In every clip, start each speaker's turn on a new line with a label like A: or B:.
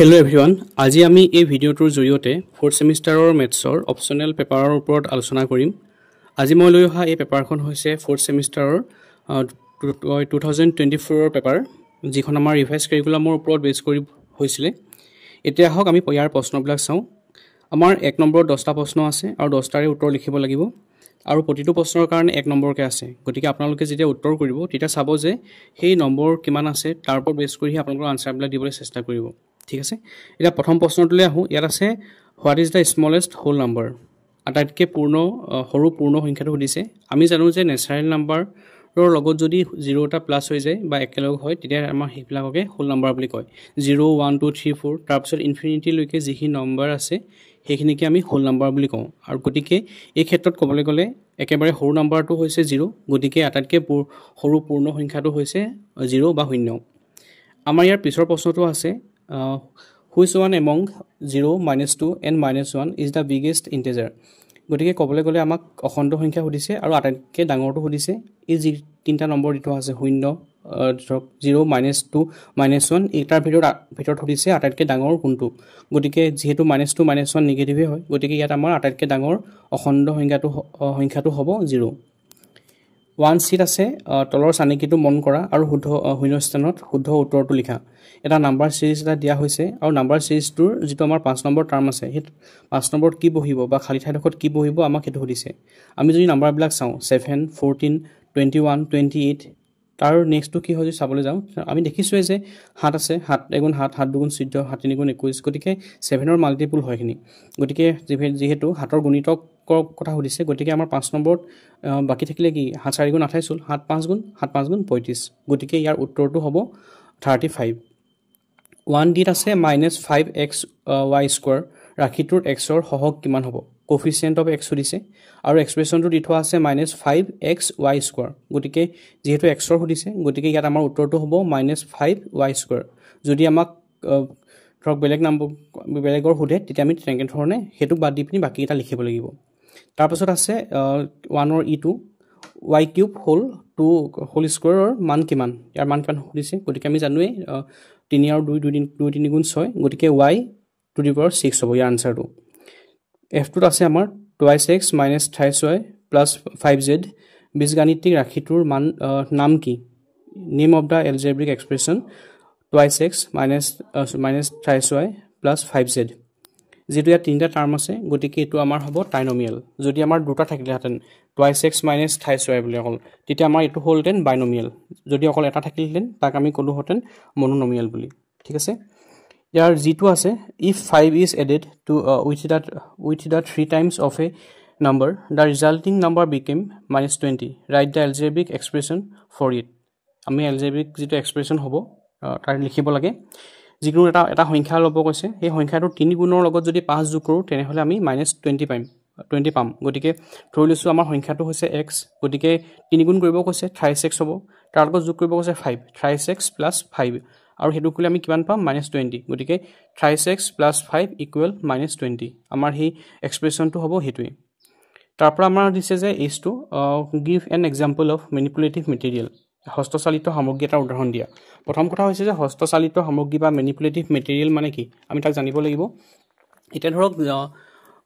A: Hello everyone, আজি আমি এই ভিডিওটোৰ জৰিয়তে 4th সেমিষ্টাৰৰ মেথছৰ অপচনেল পেপাৰৰ ওপৰত আলোচনা কৰিম। আজি মই লৈ অহা এই পেপাৰখন হৈছে 4th সেমিষ্টাৰৰ 2024 ৰ পেপাৰ, যিখন আমাৰ ৰিভাইজ কাৰিকুলামৰ ওপৰত বেছ কৰি হৈছিল। এতিয়া আহক আমি ইয়াৰ প্ৰশ্নবিলাক চাওঁ। আমাৰ 1 নম্বৰত 10টা প্ৰশ্ন আছে আৰু 10টাৰে উত্তৰ লিখিব লাগিব আৰু প্ৰতিটো প্ৰশ্নৰ কাৰণে 1 নম্বৰকে আছে। গতিকে আপোনালোকে যেতিয়া উত্তৰ কৰিব তেতিয়া চাব যে সেই নম্বৰ কিমান আছে তাৰ ওপৰত বেছ কৰি আপোনালোকৰ আনসাৰবিলাক দিবলৈ চেষ্টা কৰিব। ঠিক আছে, এটা প্ৰথম প্ৰশ্নটোলৈ আহো। ইয়াত আছে what is the smallest whole number, আটাইতকৈ সৰু পূৰ্ণ সংখ্যাটো সুধিছে। আমি জানো যে নেচাৰেল নাম্বাৰৰ লগত যদি 0 এটা প্লাছ হৈ যায় বা একেলগ হয় তেতিয়া আমাৰ সেইবিলাককে হোল নাম্বাৰ বুলি কয়। 0 1 2 3 4 তাৰপিছত ইনফিনিটিলৈকে যিখিনি নম্বৰ আছে সেইখিনিকে আমি হোল নাম্বাৰ বুলি কওঁ। আৰু গতিকে এই ক্ষেত্ৰত ক'বলৈ গ'লে একেবাৰে সৰু নাম্বাৰটো হৈছে 0, গতিকে আটাইতকৈ সৰু পূৰ্ণ সংখ্যাটো হৈছে 0 বা 0। আমাৰ ইয়াৰ পিছৰ প্ৰশ্নটো আছে which one among 0, -2 and -1 is the biggest integer। গতিকে ক'বলৈ গ'লে আমাক অখণ্ড সংখ্যা সুধিছে আৰু আটাইতকৈ ডাঙৰটো সুধিছে। এই যি তিনিটা নম্বৰ দিটো আছে 0, 0, -2, -1, এইটাৰ ভিতৰত সুধিছে আটাইতকৈ ডাঙৰ কোনটো। গতিকে যিহেতু -2, -1 নিগেটিভে হয়, গতিকে ইয়াত আমাৰ আটাইতকৈ ডাঙৰ অখণ্ড সংখ্যাটো হ'ব 0। 1 চিট আছে, তলৰ চানিকিটো মন কৰা আৰু শূন্যস্থানত শুদ্ধ উত্তৰটো লিখা। এটা নাম্বাৰ সিৰিজ এটা দিয়া হৈছে আৰু নাম্বাৰ সিৰিজটোৰ যিটো আমাৰ 5 নম্বৰ টাৰ্ম আছে সেই 5 নম্বৰত কি বহিব বা খালী ঠাইডোখৰত কি বহিব আমাক সেইটো সুধিছে। আমি যদি নাম্বাৰবিলাক চাওঁ 7, 14, 21, 28, তাৰ নেক্সটটো কি হয় যদি চাবলৈ যাওঁ আমি দেখিছোঁৱে যে 7 আছে, 7 × 7, 7 × 2 = 14, 7 × 3 = 21, গতিকে 7ৰ মাল্টিপুল হয় এইখিনি। গতিকে যিহেতু 7ৰ গুণিতকৰ কথা সুধিছে, গতিকে আমাৰ 5 নম্বৰত বাকী থাকিলে কি 7 4 × 28 হ'ল, 7 5 × 7 5 × 35, গতিকে ইয়াৰ উত্তৰটো হ'ব 35। 1 ডিত আছে -5xy² ৰাশিটোৰ xৰ সহগ কিমান হ'ব, কোফিচিয়েণ্ট অফ x সুধিছে আৰু এক্সপ্ৰেশ্যনটো দি থোৱা আছে -5xy²। গতিকে যিহেতু xৰ সুধিছে গতিকে ইয়াত আমাৰ উত্তৰটো হ'ব -5y²। যদি আমাক ধৰক বেলেগৰ সোধে তেতিয়া আমি তেনেকৈ ধৰণে সেইটো বাদ দি পিনি বাকীকেইটা লিখিব লাগিব। তাৰপাছত আছে 1ৰ e2 y³ হোল² মান কিমান, ইয়াৰ মান কিমান সুধিছে। গতিকে আমি জানোৱেই 3 আৰু 2 3 × 6, গতিকে y⁶ হ'ব ইয়াৰ আনচাৰটো। F2ত আছে আমাৰ 2x - 23y + 5z বীজগাণিতিক ৰাশিটোৰ নাম কি, name of the algebraic expression 2x - 23y + 5z। যিটো ইয়াত 3টা টাৰ্ম আছে গতিকে এইটো আমাৰ হ'ব ট্ৰাইনমিয়েল। যদি আমাৰ দুটা থাকিলেহেঁতেন 2x - 23y বুলি অকল, তেতিয়া আমাৰ এইটো হ'লহেঁতেন বাইনমিয়েল। যদি অকল এটা থাকিলহেঁতেন তাক আমি ক'লোহেঁতেন মনোনমিয়েল বুলি। ঠিক আছে, ইয়াৰ যিটো আছে if 5 is added to with the 3 times of a number the resulting number became -20, write the algebraic expression for it। আমি algebraic যিটো এক্সপ্ৰেছন হ'ব তাৰ লিখিব লাগে। যিকোনো এটা সংখ্যা ল'ব কৈছে, সেই সংখ্যাটোৰ 3 গুণৰ লগত যদি 5 যোগ কৰোঁ তেনেহ'লে আমি -20 পাম। গতিকে ধৰি লৈছোঁ আমাৰ সংখ্যাটো হৈছে x, গতিকে 3 গুণ কৰিব কৈছে 23x হ'ব, তাৰ লগত যোগ কৰিব কৈছে 5, 23x + 5 আৰু সেইটো কৰিলে আমি কিমান পাম -20। গতিকে 23x + 5 = -20। আমাৰ সেই এক্সপ্ৰেশ্যনটো হ'ব সেইটোৱে। তাৰপৰা আমাৰ দিছে যে এইচটো give an example of manipulative material, হস্তচালিত সামগ্ৰী এটা উদাহৰণ দিয়া। প্ৰথম কথা হৈছে যে হস্তচালিত সামগ্ৰী বা মেনিপুলেটিভ মেটেৰিয়েল মানে কি আমি তাক জানিব লাগিব। এতিয়া ধৰক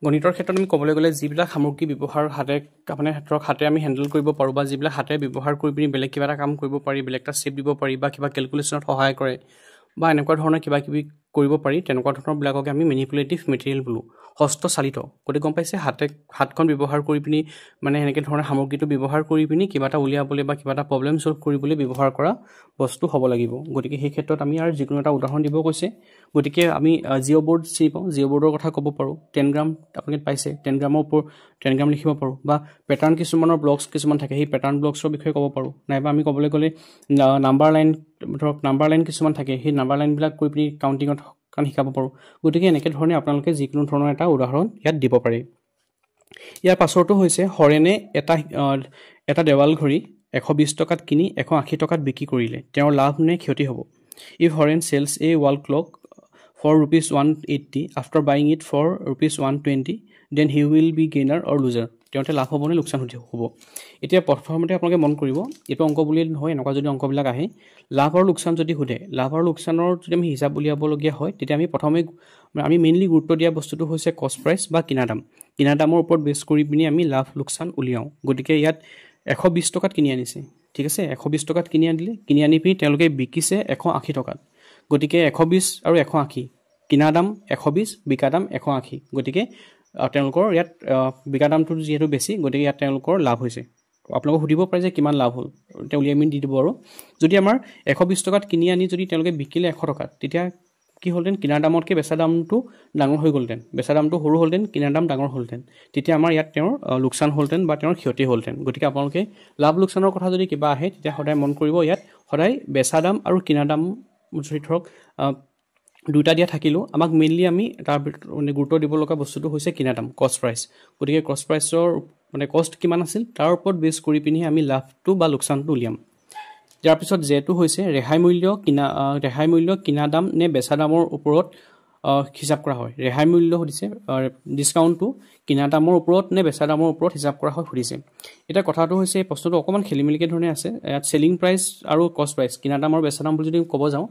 A: গণিতৰ ক্ষেত্ৰত আমি ক'বলৈ গ'লে যিবিলাক সামগ্ৰী ব্যৱহাৰ হাতে আমি হেণ্ডেল কৰিব পাৰোঁ বা যিবিলাক হাতে ব্যৱহাৰ কৰি পিনি বেলেগ কিবা এটা কাম কৰিব পাৰি, বেলেগ এটা শ্বেপ দিব পাৰি বা কিবা কেলকুলেশ্যনত সহায় কৰে বা এনেকুৱা ধৰণৰ কিবা কিবি কৰিব পাৰি, তেনেকুৱা ধৰণৰবিলাককে আমি মেনিপুলেটিভ মেটেৰিয়েল বোলো, হস্তচালিত। গতিকে গম পাইছে হাতখন ব্যৱহাৰ কৰি পিনি মানে এনেকৈ ধৰণৰ সামগ্ৰীটো ব্যৱহাৰ কৰি পিনি কিবা এটা উলিয়াবলৈ বা কিবা এটা প্ৰব্লেম ছল্ভ কৰিবলৈ ব্যৱহাৰ কৰা বস্তু হ'ব লাগিব। গতিকে সেই ক্ষেত্ৰত আমি আৰু যিকোনো এটা উদাহৰণ দিব কৈছে। গতিকে আমি জিঅ' বৰ্ড চিনি পাওঁ, জিঅ' বৰ্ডৰ কথা ক'ব পাৰোঁ। 10 গ্ৰাম আপোনালোকে পাইছে, 10 গ্ৰামৰ ওপৰত 10 গ্ৰাম লিখিব পাৰোঁ বা পেটাৰ্ণ কিছুমানৰ ব্লকছ কিছুমান থাকে, সেই পেটাৰ্ণ ব্লকছৰ বিষয়ে ক'ব পাৰোঁ। নাইবা আমি ক'বলৈ গ'লে নাম্বাৰ লাইন কিছুমান থাকে, সেই নাম্বাৰ লাইনবিলাক কৰি পিনি কাউণ্টিঙত কাৰণ শিকাব পাৰোঁ। গতিকে এনেকৈ ধৰণে আপোনালোকে যিকোনো ধৰণৰ এটা উদাহৰণ ইয়াত দিব পাৰে। ইয়াৰ পাছৰটো হৈছে হৰেণে এটা দেৱাল ঘড়ী 120 টকাত কিনি 180 টকাত বিক্ৰী কৰিলে, তেওঁৰ লাভ নে ক্ষতি হ'ব। If Haren sells a wall clock for ₹180 after buying it for ₹120, then he will be gainer or loser। তেওঁতে লাভ হ'ব নে লোকচান হ'ব এতিয়া প্ৰথমতে আপোনালোকে মন কৰিব এইটো অংক বুলিয়ে নহয় এনেকুৱা যদি অংকবিলাক আহে লাভ আৰু লোকচান যদি সোধে লাভ আৰু লোকচানৰ যদি আমি হিচাপ উলিয়াবলগীয়া হয় তেতিয়া আমি প্ৰথমে আমি মেইনলি গুৰুত্ব দিয়া বস্তুটো হৈছে কষ্ট প্ৰাইচ বা কিনা দামৰ ওপৰত বেছ কৰি পিনি আমি লাভ লোকচান উলিয়াওঁ গতিকে ইয়াত 120 টকাত কিনি আনিছে ঠিক আছে 120 টকাত কিনি আনি পিনি তেওঁলোকে বিকিছে 180 টকাত গতিকে 120 আৰু 180 কিনা দাম 120 বিকা দাম 180 গতিকে তেওঁলোকৰ ইয়াত বিকা দামটো যেহেতু বেছি গতিকে ইয়াত তেওঁলোকৰ লাভ হৈছে আপোনালোকে সুধিব পাৰে যে কিমান লাভ হ'ল তেওঁ উলিয়াই দি দিব আৰু যদি আমাৰ 120 টকাত কিনি আনি যদি তেওঁলোকে বিকিলে 100 টকাত তেতিয়া কি হ'লতেন কিনা দামতকৈ বেচা দামটো ডাঙৰ হৈ গ'লতেন বেচা দামটো সৰু হ'লতেন কিনা দাম ডাঙৰ হ'লতেন তেতিয়া আমাৰ ইয়াত তেওঁৰ লোকচান হ'লতেন বা তেওঁৰ ক্ষতি হ'লতেন গতিকে আপোনালোকে লাভ লোকচানৰ কথা যদি কিবা আহে তেতিয়া সদায় মন কৰিব ইয়াত সদায় বেচা দাম আৰু কিনা দাম যদি ধৰক দুটা দিয়া থাকিলেও আমাক মেইনলি আমি তাৰ মানে গুৰুত্ব দিব লগা বস্তুটো হৈছে কিনা দাম কষ্ট প্ৰাইচ গতিকে কষ্ট প্ৰাইচৰ মানে কষ্ট কিমান আছিল তাৰ ওপৰত বেছ কৰি পিনি আমি লাভটো বা লোকচানটো উলিয়াম ইয়াৰ পিছত যেটো হৈছে ৰেহাই মূল্য কিনা দাম নে বেচা দামৰ ওপৰত হিচাপ কৰা হয় ৰেহাই মূল্য সুধিছে ডিসকাউন্টটো কিনা দামৰ ওপৰত নে বেচা দামৰ ওপৰত হিচাপ কৰা হয় সুধিছে এটা কথাটো হৈছে প্ৰশ্নটো অকমান খেলিমেলিকে ধৰণে আছে ইয়াত সেলিং প্ৰাইচ আৰু কষ্ট প্ৰাইচ কিনা দাম আৰু বেচা দাম বুলি যদি ক'ব যাওঁ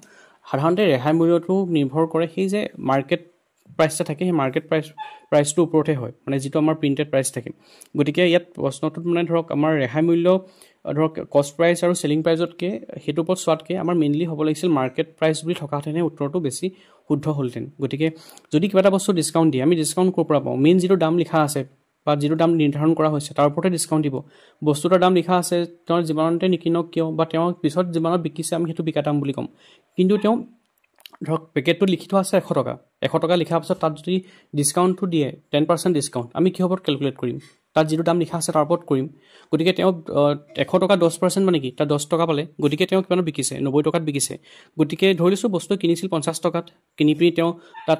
A: সাধাৰণতে ৰেহাই মূল্যটো নিৰ্ভৰ কৰে সেই যে মাৰ্কেট প্ৰাইচটা থাকে সেই মাৰ্কেট প্ৰাইচটো ওপৰতে হয় মানে যেটো আমাৰ প্ৰিন্টেড প্ৰাইচ থাকে গতিকে ইয়াত প্ৰশ্নটোত মানে ধৰক আমাৰ ৰেহাই মূল্য ধৰক কষ্ট প্ৰাইচ আৰু সেলিং প্ৰাইচতকে হেতু ওপৰত সোৱাতকে আমাৰ মেইনলি হ'ব লাগিছিল মাৰ্কেট প্ৰাইচ বুলি থকাহেঁতেনে উত্তৰটো বেছি শুদ্ধ হ'লতেন গতিকে যদি কিবা এটা বস্তু ডিসকাউন্ট দিয়ে আমি ডিসকাউন্ট ক'ৰ পৰা পাওঁ মেইন যেটো দাম লিখা আছে বা যেটো দাম নিৰ্ধাৰণ কৰা হৈছে তাৰ ওপৰতে ডিসকাউন্ট দিব বস্তুটোৰ দাম লিখা আছে তেওঁৰ যিমানতে নিকিনক কিয় বা তেওঁ পিছত যিমানত বিকিছে আমি হেতু বিকা দাম বুলি ক'ম কিন্তু তেওঁ ধৰক পেকেটটো লিখি থোৱা আছে 100 টকা লিখা পাছত তাত যদি ডিসকাউন্টটো দিয়ে 10% ডিসকাউন্ট আমি কি হ'ব ক্যালকুলেট কৰিম তাত যেটো দাম লিখা আছে তাৰ ওপৰত কৰিম গতিকে তেওঁ 100 টকা 10% মানে কি তা 10 টকা পালে গতিকে তেওঁ কিমানত বিকিছে 90 টকাত বিকিছে গতিকে ধৰিছো বস্তু কিনিছিল 50 টকাত কিনি পি তেওঁ তাত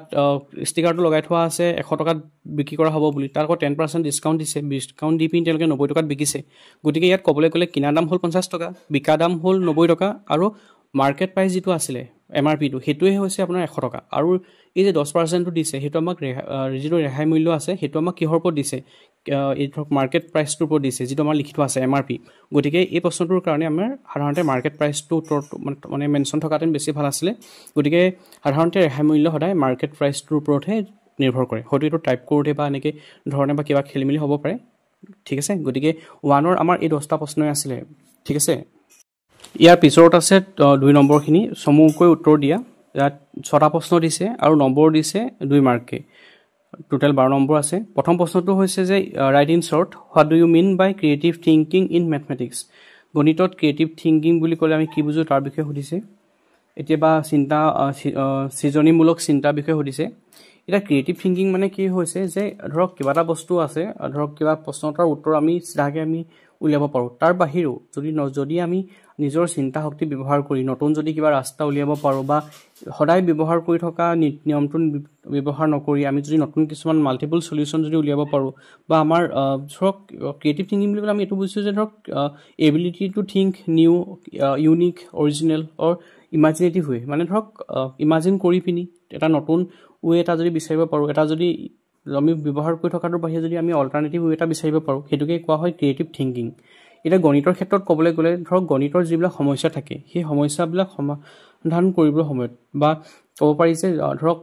A: ষ্টিকাৰটো লগাই থোৱা আছে 100 টকাত বিক্ৰী কৰা হ'ব বুলি তাৰ আকৌ 10% ডিসকাউন্ট দিছে ডিসকাউন্ট দি পি তেওঁলোকে 90 টকাত বিকিছে গতিকে ইয়াত ক'বলৈ গ'লে কিনা দাম হ'ল 50 টকা বিকা দাম হ'ল 90 টকা আৰু মাৰ্কেট প্ৰাইচ যেটো আছিল এমআৰপি টো হেতুৱে হৈছে আপোনাৰ 100 টকা আৰু এই যে 10% টো দিছে হেতু আমাক যেটো ৰেহাই মূল্য আছে হেতু আমাক কিহৰ ওপৰত দিছে এই ধৰক মাৰ্কেট প্ৰাইচটোৰ ওপৰত দিছে যেটো আমাৰ লিখি থোৱা আছে এমআৰপি গতিকে এই প্ৰশ্নটোৰ কাৰণে আমাৰ সাধাৰণতে মাৰ্কেট প্ৰাইচটো মানে মেনচন থকাতেন বেছি ভাল আছিল গতিকে সাধাৰণতে ৰেহাই মূল্য সদায় মাৰ্কেট প্ৰাইচটোৰ ওপৰতহে নিৰ্ভৰ কৰে হয়তো এটো টাইপ কৰোতে বা এনেকে ধৰণে বা কিবা খেলিমেলি হ'ব পাৰে ঠিক আছে গতিকে 1ৰ আমাৰ এই 10টা প্ৰশ্নই আছিল ঠিক আছে ইয়াৰ পিছৰত আছে 2 নম্বৰখিনি সমুহকৈ উত্তৰ দিয়া ইয়াত 6টা প্ৰশ্ন দিছে আৰু নম্বৰ দিছে 2 মাৰ্ককে টোটাল 12 নম্বৰ আছে প্ৰথম প্ৰশ্নটো হৈছে যে write in short what do you mean by creative thinking in mathematics গণিতত ক্ৰিয়েটিভ থিংকিং বুলি ক'লে আমি কি বুজো তাৰ বিষয়ে সুধিছে এতিয়াবা চিন্তা সৃজনীমূলক চিন্তা বিষয়ে সুধিছে এটা ক্ৰিয়েটিভ থিংকিং মানে কি হৈছে যে ধৰক কিবা এটা বস্তু আছে ধৰক কিবা প্ৰশ্নটোৰ উত্তৰ আমি সিধাকে আমি উলিয়াব পাৰো তাৰ বাহিৰেও যদি আমি নিজৰ চিন্তা শক্তি ব্যৱহাৰ কৰি নতুন যদি কিবা ৰাস্তা উলিয়াব পাৰো বা সদায় ব্যৱহাৰ কৰি থকা নিয়মটো ব্যৱহাৰ নকৰি আমি যদি নতুন কিছুমান মাল্টিপল সলিউশন যদি উলিয়াব পাৰো বা আমাৰ ধৰক ক্ৰিয়েটিভ থিংকিং বুলি আমি এটো বুজিছো যে ধৰক ability to think new unique original or imaginative way মানে ধৰক ইমাজিন কৰি পিনি এটা নতুন ৱে এটা যদি বিচাৰিব পাৰো এটা যদি আমি ব্যৱহাৰ কৰি থকাটোৰ বাহিৰে যদি আমি অল্টাৰনেটিভ ৱে এটা বিচাৰিব পাৰো হেতুকে কোৱা হয় ক্ৰিয়েটিভ থিংকিং এটা গণিতৰ ক্ষেত্ৰত ক'বলৈ গ'লে ধৰক গণিতৰ যিবিলাক সমস্যা থাকে সেই সমস্যাবিলাক সমাধান কৰিবলৈ সময়ত বা ক'ব পাৰি যে ধৰক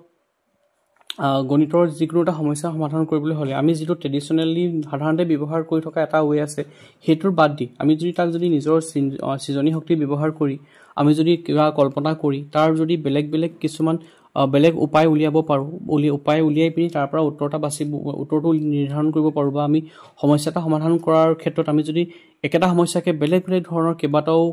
A: গণিতৰ যিকোনো এটা সমস্যা সমাধান কৰিবলৈ হলে আমি যেটো ট্ৰেডিশনালি সাধাৰণতে ব্যৱহাৰ কৰি থকা এটা ৱে আছে হেতুৰ বাদ দি আমি যদি তাক যদি নিজৰ সৃজনী শক্তি ব্যৱহাৰ কৰি আমি যদি কিবা কল্পনা কৰি তাৰ যদি বেলেগ কিছুমান বেলেগ উপায় উলিয়াব পাৰো উপায় উলিয়াই পিনি তাৰ পৰা উত্তৰটো নিৰ্ধাৰণ কৰিব পাৰো বা আমি সমস্যাটা সমাধান কৰাৰ ক্ষেত্ৰত আমি যদি একেটা সমস্যাকে বেলেগ ধৰণৰ কেবাটাও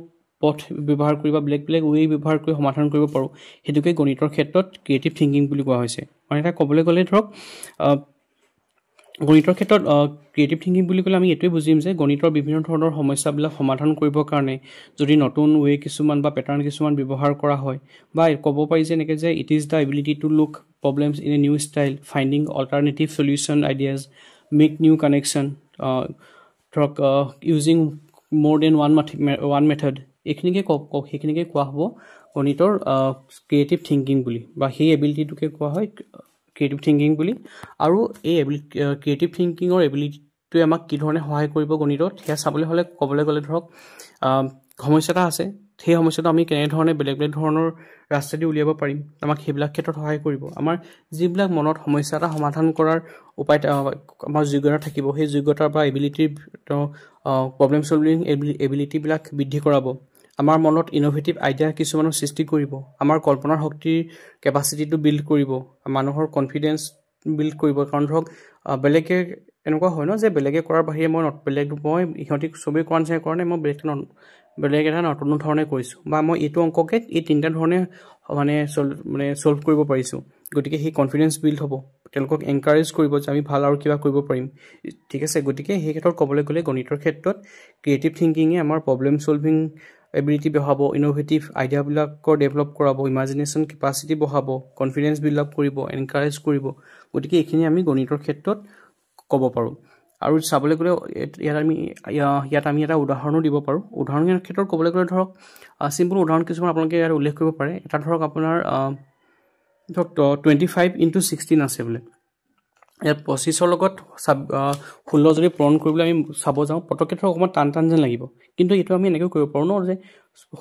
A: পথ ব্যৱহাৰ কৰি বা বেলেগ ৱে ব্যৱহাৰ কৰি সমাধান কৰিব পাৰো হেতুকে গণিতৰ ক্ষেত্ৰত ক্ৰিয়েটিভ থিংকিং বুলি কোৱা হৈছে মানে এটা ক'বলৈ গ'লে ধৰক গণিতৰ ক্ষেত্ৰত ক্ৰিয়েটিভ থিংকিং বুলি ক'লে আমি এটোই বুজিম যে গণিতৰ বিভিন্ন ধৰণৰ সমস্যাবিলাক সমাধান কৰিবৰ কাৰণে যদি নতুন ৱে কিছুমান বা প্যাটাৰ্ন কিছুমান ব্যৱহাৰ কৰা হয় বা ক'ব পাৰি যে নেকে যে it is the ability to look problems in a new style finding alternative solution ideas make new connection ধৰক using more than one method এইখিনিকে সেইখিনিকে কোৱা হ'ব গণিতৰ ক্ৰিয়েটিভ থিংকিং বুলি বা সেই এবিলিটিটোকে কোৱা হয় ক্ৰিয়েটিভ থিংকিং বুলি আৰু এই ক্ৰিয়েটিভ থিংকিংৰ এবিলিটি টোৱে আমাক কি ধৰণে সহায় কৰিব গণিতত সেয়া চাবলৈ হ'লে ক'বলৈ গ'লে ধৰক সমস্যা এটা আছে সেই সমস্যাটো আমি কেনেধৰণে বেলেগ বেলেগ ধৰণৰ ৰাস্তাদি উলিয়াব পাৰিম আমাক সেইবিলাক ক্ষেত্ৰত সহায় কৰিব আমাৰ যিবিলাক মনত সমস্যা এটা সমাধান কৰাৰ উপায় আমাৰ যোগ্যতা থাকিব সেই যোগ্যতা বা এবিলিটিৰ প্ৰব্লেম সলভিং এবিলিটিবিলাক বৃদ্ধি কৰাব আমাৰ মনত ইনোভেটিভ আইডিয়া কিছুমানৰ সৃষ্টি কৰিব আমাৰ কল্পনাৰ শক্তিৰ কেপাচিটিটো বিল্ড কৰিব মানুহৰ কনফিডেন্স বিল্ড কৰিব কাৰণ ধৰক বেলেগে এনেকুৱা হয় ন যে বেলেগে কৰাৰ বাহিৰে মই ইহঁতি চবেই কৰা নিচিনা কৰা নাই মই বেলেগ এটা নতুন ধৰণে কৰিছোঁ বা মই এইটো অংককে এই তিনিটা ধৰণে মানে সলভ কৰিব পাৰিছোঁ গতিকে সেই কনফিডেন্স বিল্ড হ'ব তেওঁলোকক এনকাৰেজ কৰিব যে আমি ভাল আৰু কিবা কৰিব পাৰিম ঠিক আছে গতিকে সেই ক্ষেত্ৰত ক'বলৈ গ'লে গণিতৰ ক্ষেত্ৰত ক্ৰিয়েটিভ থিংকিঙে আমাৰ প্ৰব্লেম সলভিং এবিলিটি বঢ়াব ইনোভেটিভ আইডিয়াবিলাকৰ ডেভেলপ কৰাব ইমাজিনেশ্যন কেপাচিটি বঢ়াব কনফিডেন্স বিল্ড আপ কৰিব এনকাৰেজ কৰিব গতিকে এইখিনি আমি গণিতৰ ক্ষেত্ৰত ক'ব পাৰোঁ আৰু চাবলৈ গ'লে ইয়াত আমি এটা উদাহৰণো দিব পাৰোঁ উদাহৰণৰ ক্ষেত্ৰত ক'বলৈ গ'লে ধৰক চিম্পল উদাহৰণ কিছুমান আপোনালোকে ইয়াত উল্লেখ কৰিব পাৰে এটা ধৰক আপোনাৰ ধৰক 25/16 আছে বোলে ইয়াত 25ৰ লগত 16 যদি পূৰণ কৰিবলৈ আমি চাব যাওঁ পটককৈ ধৰক অকণমান টান যেন লাগিব কিন্তু এইটো আমি এনেকৈ কৰিব পাৰোঁ ন যে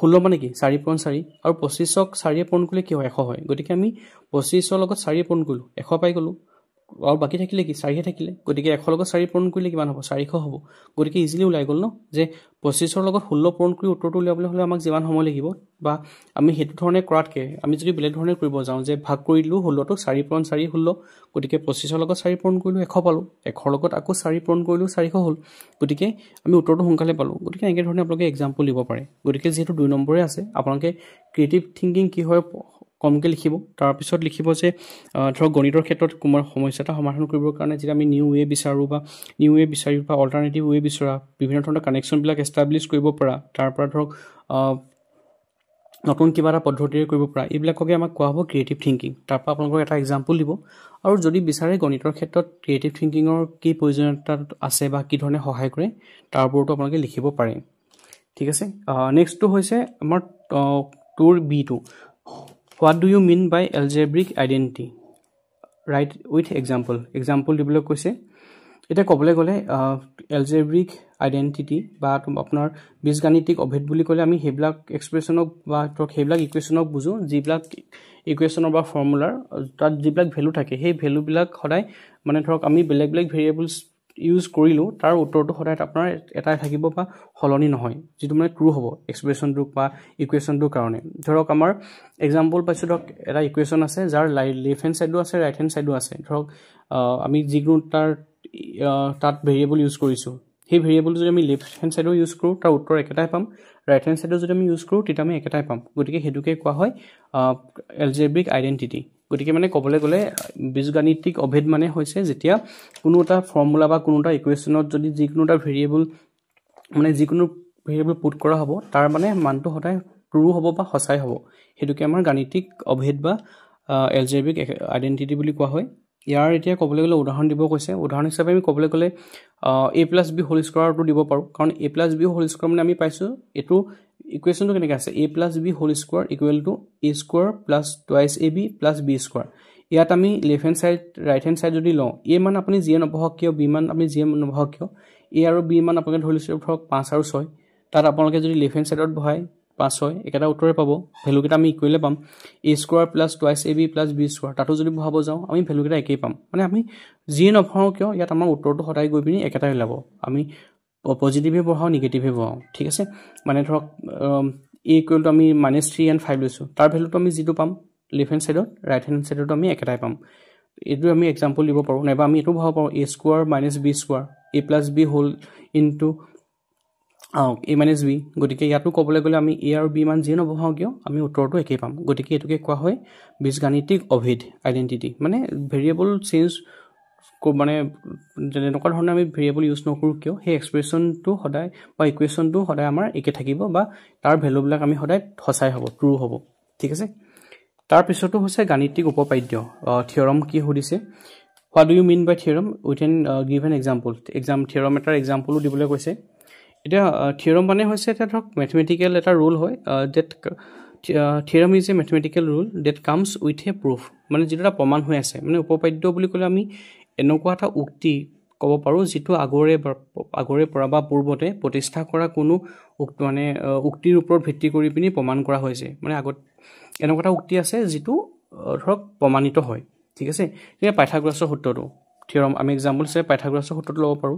A: 16 মানে কি 4 পূৰণ 4 আৰু 25ক 4 পূৰণ কৰিলে কি হয় 100 হয় গতিকে আমি 25ৰ লগত 4 পূৰণ কৰিলোঁ 100 পাই গ'লোঁ আৰু বাকী থাকিলে কি 4হে থাকিলে গতিকে 100 লগত 4 পূৰণ কৰিলে কিমান হ'ব 400 হ'ব গতিকে ইজিলি ওলাই গ'ল ন যে 25ৰ লগত 16 পূৰণ কৰি উত্তৰটো উলিয়াবলৈ হ'লে আমাক যিমান সময় লাগিব বা আমি সেইটো ধৰণে কৰাতকৈ আমি যদি বেলেগ ধৰণে কৰিব যাওঁ যে ভাগ কৰি দিলোঁ 16টোক 4 পূৰণ 4 16 গতিকে 25ৰ লগত 4 পূৰণ কৰিলোঁ 100 পালোঁ 100ৰ লগত আকৌ 4 পূৰণ কৰিলোঁ 400 হ'ল গতিকে আমি উত্তৰটো সোনকালে পালোঁ গতিকে এনেকৈ ধৰণে আপোনালোকে এক্সাম্পল দিব পাৰে গতিকে যিহেতু 2 নম্বৰে আছে আপোনালোকে ক্ৰিয়েটিভ থিংকিং কি হয় কমকৈ লিখিব তাৰপিছত লিখিব যে ধৰক গণিতৰ ক্ষেত্ৰত কোনো সমস্যা এটা সমাধান কৰিবৰ কাৰণে যেতিয়া আমি নিউ ৱে বিচাৰোঁ বা অল্টাৰনেটিভ ৱে বিচৰা বিভিন্ন ধৰণৰ কানেকশ্যনবিলাক এষ্টাব্লিছ কৰিব পৰা তাৰ পৰা ধৰক নতুন কিবা এটা পদ্ধতিৰে কৰিব পৰা এইবিলাককে আমাক কোৱা হ'ব ক্ৰিয়েটিভ থিংকিং তাৰপৰা আপোনালোকক এটা এক্সাম্পল দিব আৰু যদি বিচাৰে গণিতৰ ক্ষেত্ৰত ক্ৰিয়েটিভ থিংকিঙৰ কি প্ৰয়োজনীয়তা আছে বা কি ধৰণে সহায় কৰে তাৰ ওপৰতো আপোনালোকে লিখিব পাৰে ঠিক আছে নেক্সটটো হৈছে আমাৰ 2B2 What do you mean by algebraic identity? Write with example. Example দিবলৈ কৈছে এটা ক'বলৈ গ'লে algebraic identity বা আপোনাৰ বীজগাণিতিক অভেদ বুলি ক'লে আমি সেইবিলাক এক্সপ্ৰেছনক বা সেইবিলাক ইকুৱেশ্যনক বুজো যিবিলাক ইকুৱেশ্যনৰ বা ফৰ্মুলাৰ তাত যিবিলাক ভেলু থাকে সেই ভেলুবিলাক সদায় মানে ধৰক আমি বেলেগ বেলেগ ভেৰিয়েবলছ ইউজ কৰিলোঁ তাৰ উত্তৰটো সদায় আপোনাৰ এটাই থাকিব বা সলনি নহয় যিটো মানে ট্ৰু হ'ব এক্সপ্ৰেছনটো বা ইকুৱেশ্যনটোৰ কাৰণে ধৰক আমাৰ এক্সাম্পল পাইছোঁ ধৰক এটা ইকুৱেশ্যন আছে যাৰ লেফ্ট হেণ্ড ছাইডো আছে ৰাইট হেণ্ড ছাইডো আছে ধৰক আমি যিকোনো তাত ভেৰিয়েবল ইউজ কৰিছোঁ সেই ভেৰিয়েবলটো যদি আমি লেফ্ট হেণ্ড ছাইডো ইউজ কৰোঁ তাৰ উত্তৰ একেটাই পাম ৰাইট হেণ্ড ছাইডো যদি আমি ইউজ কৰোঁ তেতিয়া আমি একেটাই পাম গতিকে সেইটোকে কোৱা হয় এলজেব্ৰিক আইডেণ্টিটি গতিকে মানে ক'বলৈ গ'লে বীজগাণিতিক অভেদ মানে হৈছে যেতিয়া কোনো এটা ফৰ্মুলা বা কোনো এটা ইকুৱেশ্যনত যদি যিকোনো এটা ভেৰিয়েবল পুট কৰা হ'ব তাৰ মানে মানটো সদায় ট্ৰু হ'ব বা সঁচাই হ'ব সেইটোকে আমাৰ গাণিতিক অভেদ বা এলজেব্ৰিক আইডেণ্টিটি বুলি কোৱা হয় ইয়াৰ এতিয়া ক'বলৈ গ'লে উদাহৰণ দিব কৈছে উদাহৰণ হিচাপে আমি ক'বলৈ গ'লে a+b হোল স্কোৱাৰটো দিব পাৰোঁ কাৰণ a+b হোল স্কোৱাৰ মানে আমি পাইছোঁ এইটো ইকুৱেশ্যনটো কেনেকৈ আছে a+b whole square equal to a square plus 2ab plus b square ইয়াত আমি left hand side right hand side যদি লওঁ a মান আপুনি যিয়ে নবহক কিয় b মান আপুনি যিয়ে নবহক কিয় a আৰু b মান আপোনালোকে ধৰি লৈছোঁ ধৰক 5 আৰু 6 তাত আপোনালোকে যদি লেফ্ট হেণ্ড ছাইডত বহাই 5 6 একেটা উত্তৰে পাব ভেলুকেইটা আমি ইকুৱেলে পাম a square plus 2ab plus b square তাতো যদি বহাব যাওঁ আমি ভেলুকেইটা একেই পাম মানে আমি যিয়ে নবহাওঁ কিয় ইয়াত আমাৰ উত্তৰটো সদায় গৈ পিনি একেটাই ওলাব আমি পজিটিভে বহাওঁ নিগেটিভে বহাওঁ ঠিক আছে মানে ধৰক a ইকুৱেল টু আমি -3 and 5 লৈছোঁ তাৰ ভেলুটো আমি যিটো পাম লেফ্ট হেণ্ড ছাইডত ৰাইট হেণ্ড ছাইডতো আমি একেটাই পাম এইটো আমি এক্সাম্পল দিব পাৰোঁ নাইবা আমি এইটো বহাব পাৰোঁ a square minus b square a+b whole into a minus b গতিকে ইয়াতো ক'বলৈ গ'লে আমি a আৰু b মান যিয়ে নবহাওঁ কিয় আমি উত্তৰটো একেই পাম গতিকে এইটোকে কোৱা হয় বীজগাণিতিক অভেদ আইডেণ্টিটি মানে ভেৰিয়েবল চেঞ্জ মানে যেনেকুৱা ধৰণে আমি ভেৰিয়েবল ইউজ নকৰোঁ কিয় সেই এক্সপ্ৰেশ্যনটো সদায় বা ইকুৱেশ্যনটো সদায় আমাৰ একে থাকিব বা তাৰ ভেলুবিলাক আমি সদায় সঁচাই হ'ব ট্ৰু হ'ব ঠিক আছে তাৰপিছতো হৈছে গাণিতিক উপপাদ্য থিয়ৰম কি সুধিছে what do you mean by theorem with an give an example theorem এটাৰ এক্সাম্পলো দিবলৈ কৈছে এতিয়া থিয়ৰম মানে হৈছে এটা ধৰক মেথমেটিকেল এটা ৰুল হয় that theorem is a mathematical rule that comes with a proof মানে যিটো এটা প্ৰমাণ হৈ আছে মানে উপপাদ্য বুলি ক'লে আমি এনেকুৱা এটা উক্তি ক'ব পাৰোঁ যিটো আগৰে পৰা বা পূৰ্বতে প্ৰতিষ্ঠা কৰা কোনো মানে উক্তিৰ ওপৰত ভিত্তি কৰি পিনি প্ৰমাণ কৰা হৈছে মানে আগত এনেকুৱা এটা উক্তি আছে যিটো ধৰক প্ৰমাণিত হয় ঠিক আছে এতিয়া পাইথাগোৰাছৰ সূত্ৰটো থিয়ৰম আমি এক্সাম্পল হিচাপে পাইথাগোৰাছৰ সূত্ৰটো ল'ব পাৰোঁ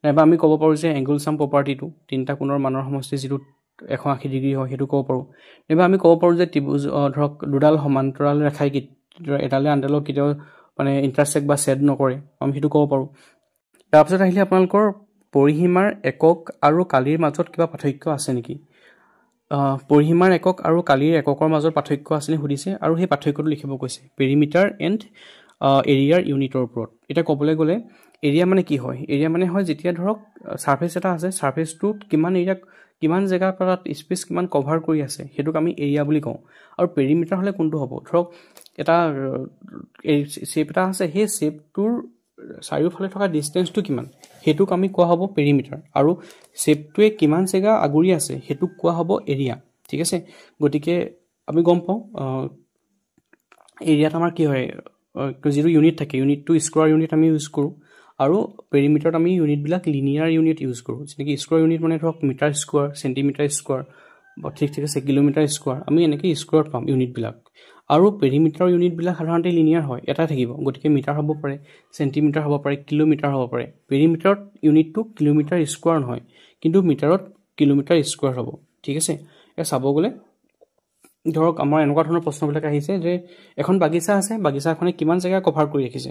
A: নাইবা আমি ক'ব পাৰোঁ যে এংগল ছাম প্ৰপাৰ্টিটো তিনিটা কোণৰ মানৰ সমষ্টি যিটো 180 ডিগ্ৰী হয় সেইটো ক'ব পাৰোঁ নাইবা আমি ক'ব পাৰোঁ যে ত্ৰিভুজ ধৰক দুডাল সমান্তৰাল ৰেখাই এডালে আনডালক কেতিয়াও মানে ইণ্টাৰচেক্ট বা ছেদ নকৰে আমি সেইটো ক'ব পাৰোঁ তাৰপিছত আহিলে আপোনালোকৰ পৰিসীমাৰ একক আৰু কালিৰ মাজত কিবা পাৰ্থক্য আছে নেকি পৰিসীমাৰ একক আৰু কালিৰ এককৰ মাজত পাৰ্থক্য আছে নে সুধিছে আৰু সেই পাৰ্থক্যটো লিখিব কৈছে পেৰিমিটাৰ এণ্ড এৰিয়াৰ ইউনিটৰ ওপৰত এতিয়া ক'বলৈ গ'লে এৰিয়া মানে কি হয় এৰিয়া মানে হয় যেতিয়া ধৰক সাৰফেস এটা আছে সাৰফেসটোত কিমান জেগা তাত স্পেচ কিমান কভাৰ কৰি আছে সেইটোক আমি এৰিয়া বুলি কওঁ আৰু পেৰিমিটাৰ হ'লে কোনটো হ'ব ধৰক এটা শেপ এটা আছে সেই শেপটোৰ চাৰিওফালে থকা ডিসটেন্সটো কিমান হেতুক আমি কোৱা হ'ব পেৰিমিটাৰ আৰু শেপটোৱে কিমান জেগা আগুৰি আছে হেতুক কোৱা হ'ব এৰিয়া ঠিক আছে গতিকে আমি গম পাওঁ এৰিয়াত আমাৰ কি হয় যিটো ইউনিট থাকে ইউনিটটো স্কয়াৰ ইউনিট আমি ইউজ কৰোঁ আৰু পেৰিমিটাৰত আমি ইউনিটবিলাক লিনিয়াৰ ইউনিট ইউজ কৰোঁ যেনেকৈ স্কয়াৰ ইউনিট মানে ধৰক মিটাৰ স্কয়াৰ চেণ্টিমিটাৰ স্কয়াৰ বা ঠিক আছে কিলোমিটাৰ স্কয়াৰ আমি এনেকৈ স্কয়াৰত পাম ইউনিটবিলাক আৰু পেৰিমিটাৰ ইউনিটবিলাক সাধাৰণতে লিনিয়াৰ হয় এটা থাকিব গতিকে মিটাৰ হ'ব পাৰে চেণ্টিমিটাৰ হ'ব পাৰে কিলোমিটাৰ হ'ব পাৰে পেৰিমিটাৰত ইউনিটটো কিলোমিটাৰ স্কয়াৰ নহয় কিন্তু মিটাৰত কিলোমিটাৰ স্কয়াৰ হ'ব ঠিক আছে এটা চাব গ'লে ধৰক আমাৰ এনেকুৱা ধৰণৰ প্ৰশ্নবিলাক আহিছে যে এখন বাগিচা আছে বাগিচাখনে কিমান জেগা কভাৰ কৰি ৰাখিছে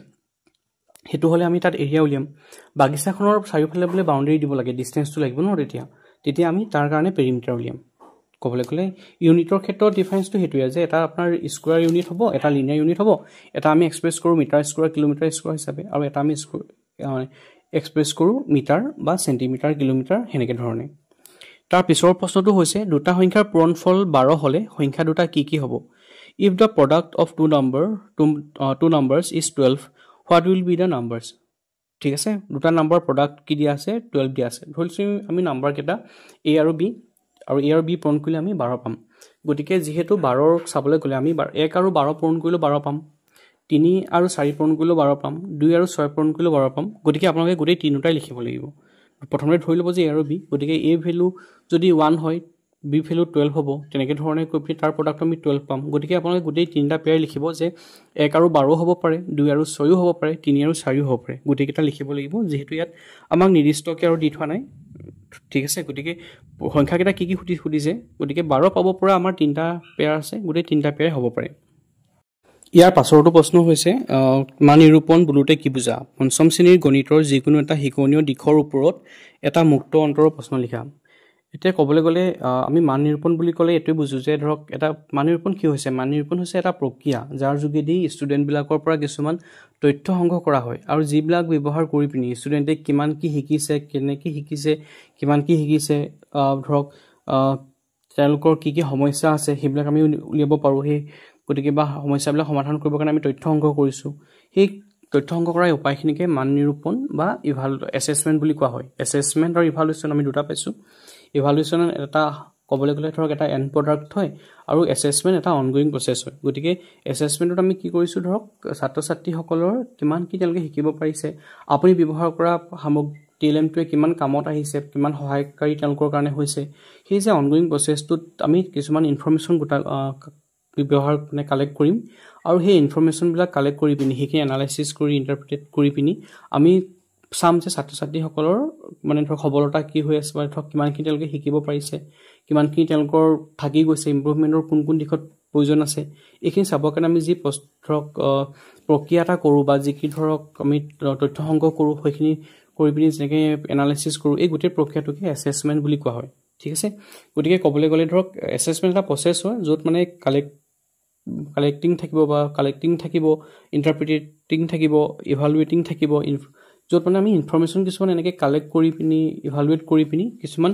A: হেতু হলে আমি তাত এৰিয়া উলিয়াম বাগিচাখনৰ চাৰিওফালে বলে বাউণ্ডাৰী দিব লাগে ডিসটেন্সটো লাগিব ন তেতিয়া আমি তাৰ কাৰণে পেৰিমিটাৰ উলিয়াম ক'বলৈ গ'লে ইউনিটৰ ক্ষেত্ৰত ডিফাৰেন্সটো হেতুৱে যে এটা আপোনাৰ স্কয়াৰ ইউনিট হ'ব এটা লিনিয়াৰ ইউনিট হ'ব এটা আমি এক্সপ্ৰেছ কৰোঁ মিটাৰ স্কয়াৰ কিলোমিটাৰ স্কয়াৰ হিচাপে আৰু এটা আমি এক্সপ্ৰেছ কৰোঁ মিটাৰ বা চেণ্টিমিটাৰ কিলোমিটাৰ হেনেকে ধৰণে তাৰ পিছৰ প্ৰশ্নটো হৈছে দুটা সংখ্যাৰ পূৰণফল 12 হলে সংখ্যা দুটা কি হ'ব if the product of two numbers is 12 what will be the numbers ঠিক আছে দুটা নাম্বাৰ প্ৰডাক্ট কি দিয়া আছে 12 দিয়া আছে ধৰিছো আমি নাম্বাৰ কেটা a আৰু b পূৰণ কৰিলে আমি 12 পাম গতিকে যেহেতু 12 চাবলৈ গ'লে আমি 1 আৰু 12 পূৰণ কৰিলে 12 পাম 3 আৰু 4 পূৰণ কৰিলে 12 পাম 2 আৰু 6 পূৰণ কৰিলে 12 পাম গতিকে আপোনালোকে গোটেই তিনিটাই লিখিব লাগিব প্ৰথমতে ধৰি ল'ব যে a আৰু b গতিকে a ভ্যালু যদি 1 হয় b ভ্যালু 12 হ'ব তেনেকৈ ধৰণে কৈ তাৰ প্ৰডাক্ট আমি 12 পাম গতিকে আপোনালোকে গোটেই তিনিটা পেয়াৰ লিখিব যে 1 আৰু 12 হ'ব পাৰে 2 আৰু 6 হ'ব পাৰে 3 আৰু 4 হ'ব পাৰে গোটেইকেইটা লিখিব লাগিব যেহেতু ইয়াত আমাক নিৰ্দিষ্টকৈ আৰু দি থোৱা নাই ঠিক আছে গতিকে সংখ্যাকেইটা কি সুধিছে গতিকে 12 পাব পৰা আমাৰ তিনিটা পেয়াৰ আছে গোটেই তিনিটা পেয়াৰ হ'ব পাৰে ইয়াৰ পাছৰটো প্ৰশ্ন হৈছে মান নিৰূপণ বুলোতে কি বুজা পঞ্চম শ্ৰেণীৰ গণিতৰ যিকোনো এটা শিকনীয় দিশৰ ওপৰত এটা মুক্ত অন্তৰৰ প্ৰশ্ন লিখা এতিয়া ক'বলৈ গ'লে আমি মান নিৰূপণ বুলি ক'লে এটোই বুজো যে ধৰক এটা মান নিৰূপণ কি হৈছে মান নিৰূপণ হৈছে এটা প্ৰক্ৰিয়া যাৰ যোগেদি ষ্টুডেন্টবিলাকৰ পৰা কিছুমান তথ্য সংগ্ৰহ কৰা হয় আৰু যিবিলাক ব্যৱহাৰ কৰি পিনি ষ্টুডেন্টে কিমান কি শিকিছে কেনেকৈ শিকিছে কিমান কি শিকিছে ধৰক তেওঁলোকৰ কি সমস্যা আছে সেইবিলাক আমি উলিয়াব পাৰোঁ সেই গতিকে বা সমস্যাবিলাক সমাধান কৰিবৰ কাৰণে আমি তথ্য সংগ্ৰহ কৰিছোঁ সেই তথ্য সংগ্ৰহ কৰাৰ উপায়খিনিকে মান নিৰূপণ বা এছেছমেন্ট বুলি কোৱা হয় এছেছমেন্ট আৰু ইভালুৱেশ্যন আমি দুটা পাইছোঁ ইভালুৱেশ্যন এটা ক'বলৈ গ'লে ধৰক এটা এণ্ড প্ৰডাক্ট হয় আৰু এছেছমেন্ট এটা অনগোয়িং প্ৰচেছ হয় গতিকে এছেছমেন্টত আমি কি কৰিছোঁ ধৰক ছাত্ৰ ছাত্ৰীসকলৰ কিমান কি তেওঁলোকে শিকিব পাৰিছে আপুনি ব্যৱহাৰ কৰা সামগ্ৰী টিএলএমটোৱে কিমান কামত আহিছে কিমান সহায়কাৰী তেওঁলোকৰ কাৰণে হৈছে সেই যে অনগোয়িং প্ৰচেছটোত আমি কিছুমান ইনফৰমেশ্যন ব্যৱহাৰ মানে কালেক্ট কৰিম আৰু সেই ইনফৰমেশ্যনবিলাক কালেক্ট কৰি পিনি সেইখিনি এনালাইচিছ কৰি ইণ্টাৰপ্ৰিটেট কৰি পিনি আমি চাম যে ছাত্ৰ ছাত্ৰীসকলৰ মানে ধৰক সবলতা কি হৈ আছে বা ধৰক কিমানখিনি তেওঁলোকে শিকিব পাৰিছে কিমানখিনি তেওঁলোকৰ থাকি গৈছে ইম্প্ৰুভমেণ্টৰ কোন দিশত প্ৰয়োজন আছে এইখিনি চাবৰ কাৰণে আমি যি ধৰক প্ৰক্ৰিয়া এটা কৰোঁ বা যি কি ধৰক আমি তথ্য সংগ্ৰহ কৰোঁ সেইখিনি কৰি পিনি যেনেকৈ এনালাইচিছ কৰোঁ এই গোটেই প্ৰক্ৰিয়াটোকে এছেছমেণ্ট বুলি কোৱা হয় ঠিক আছে গতিকে ক'বলৈ গ'লে ধৰক এছেছমেণ্ট এটা প্ৰচেছ হয় য'ত মানে কালেক্টিং থাকিব ইণ্টাৰপ্ৰিটেটিং থাকিব ইভালুৱেটিং থাকিব য'ত মানে আমি ইনফৰমেশ্যন কিছুমান এনেকৈ কালেক্ট কৰি পিনি ইভালুৱেট কৰি পিনি কিছুমান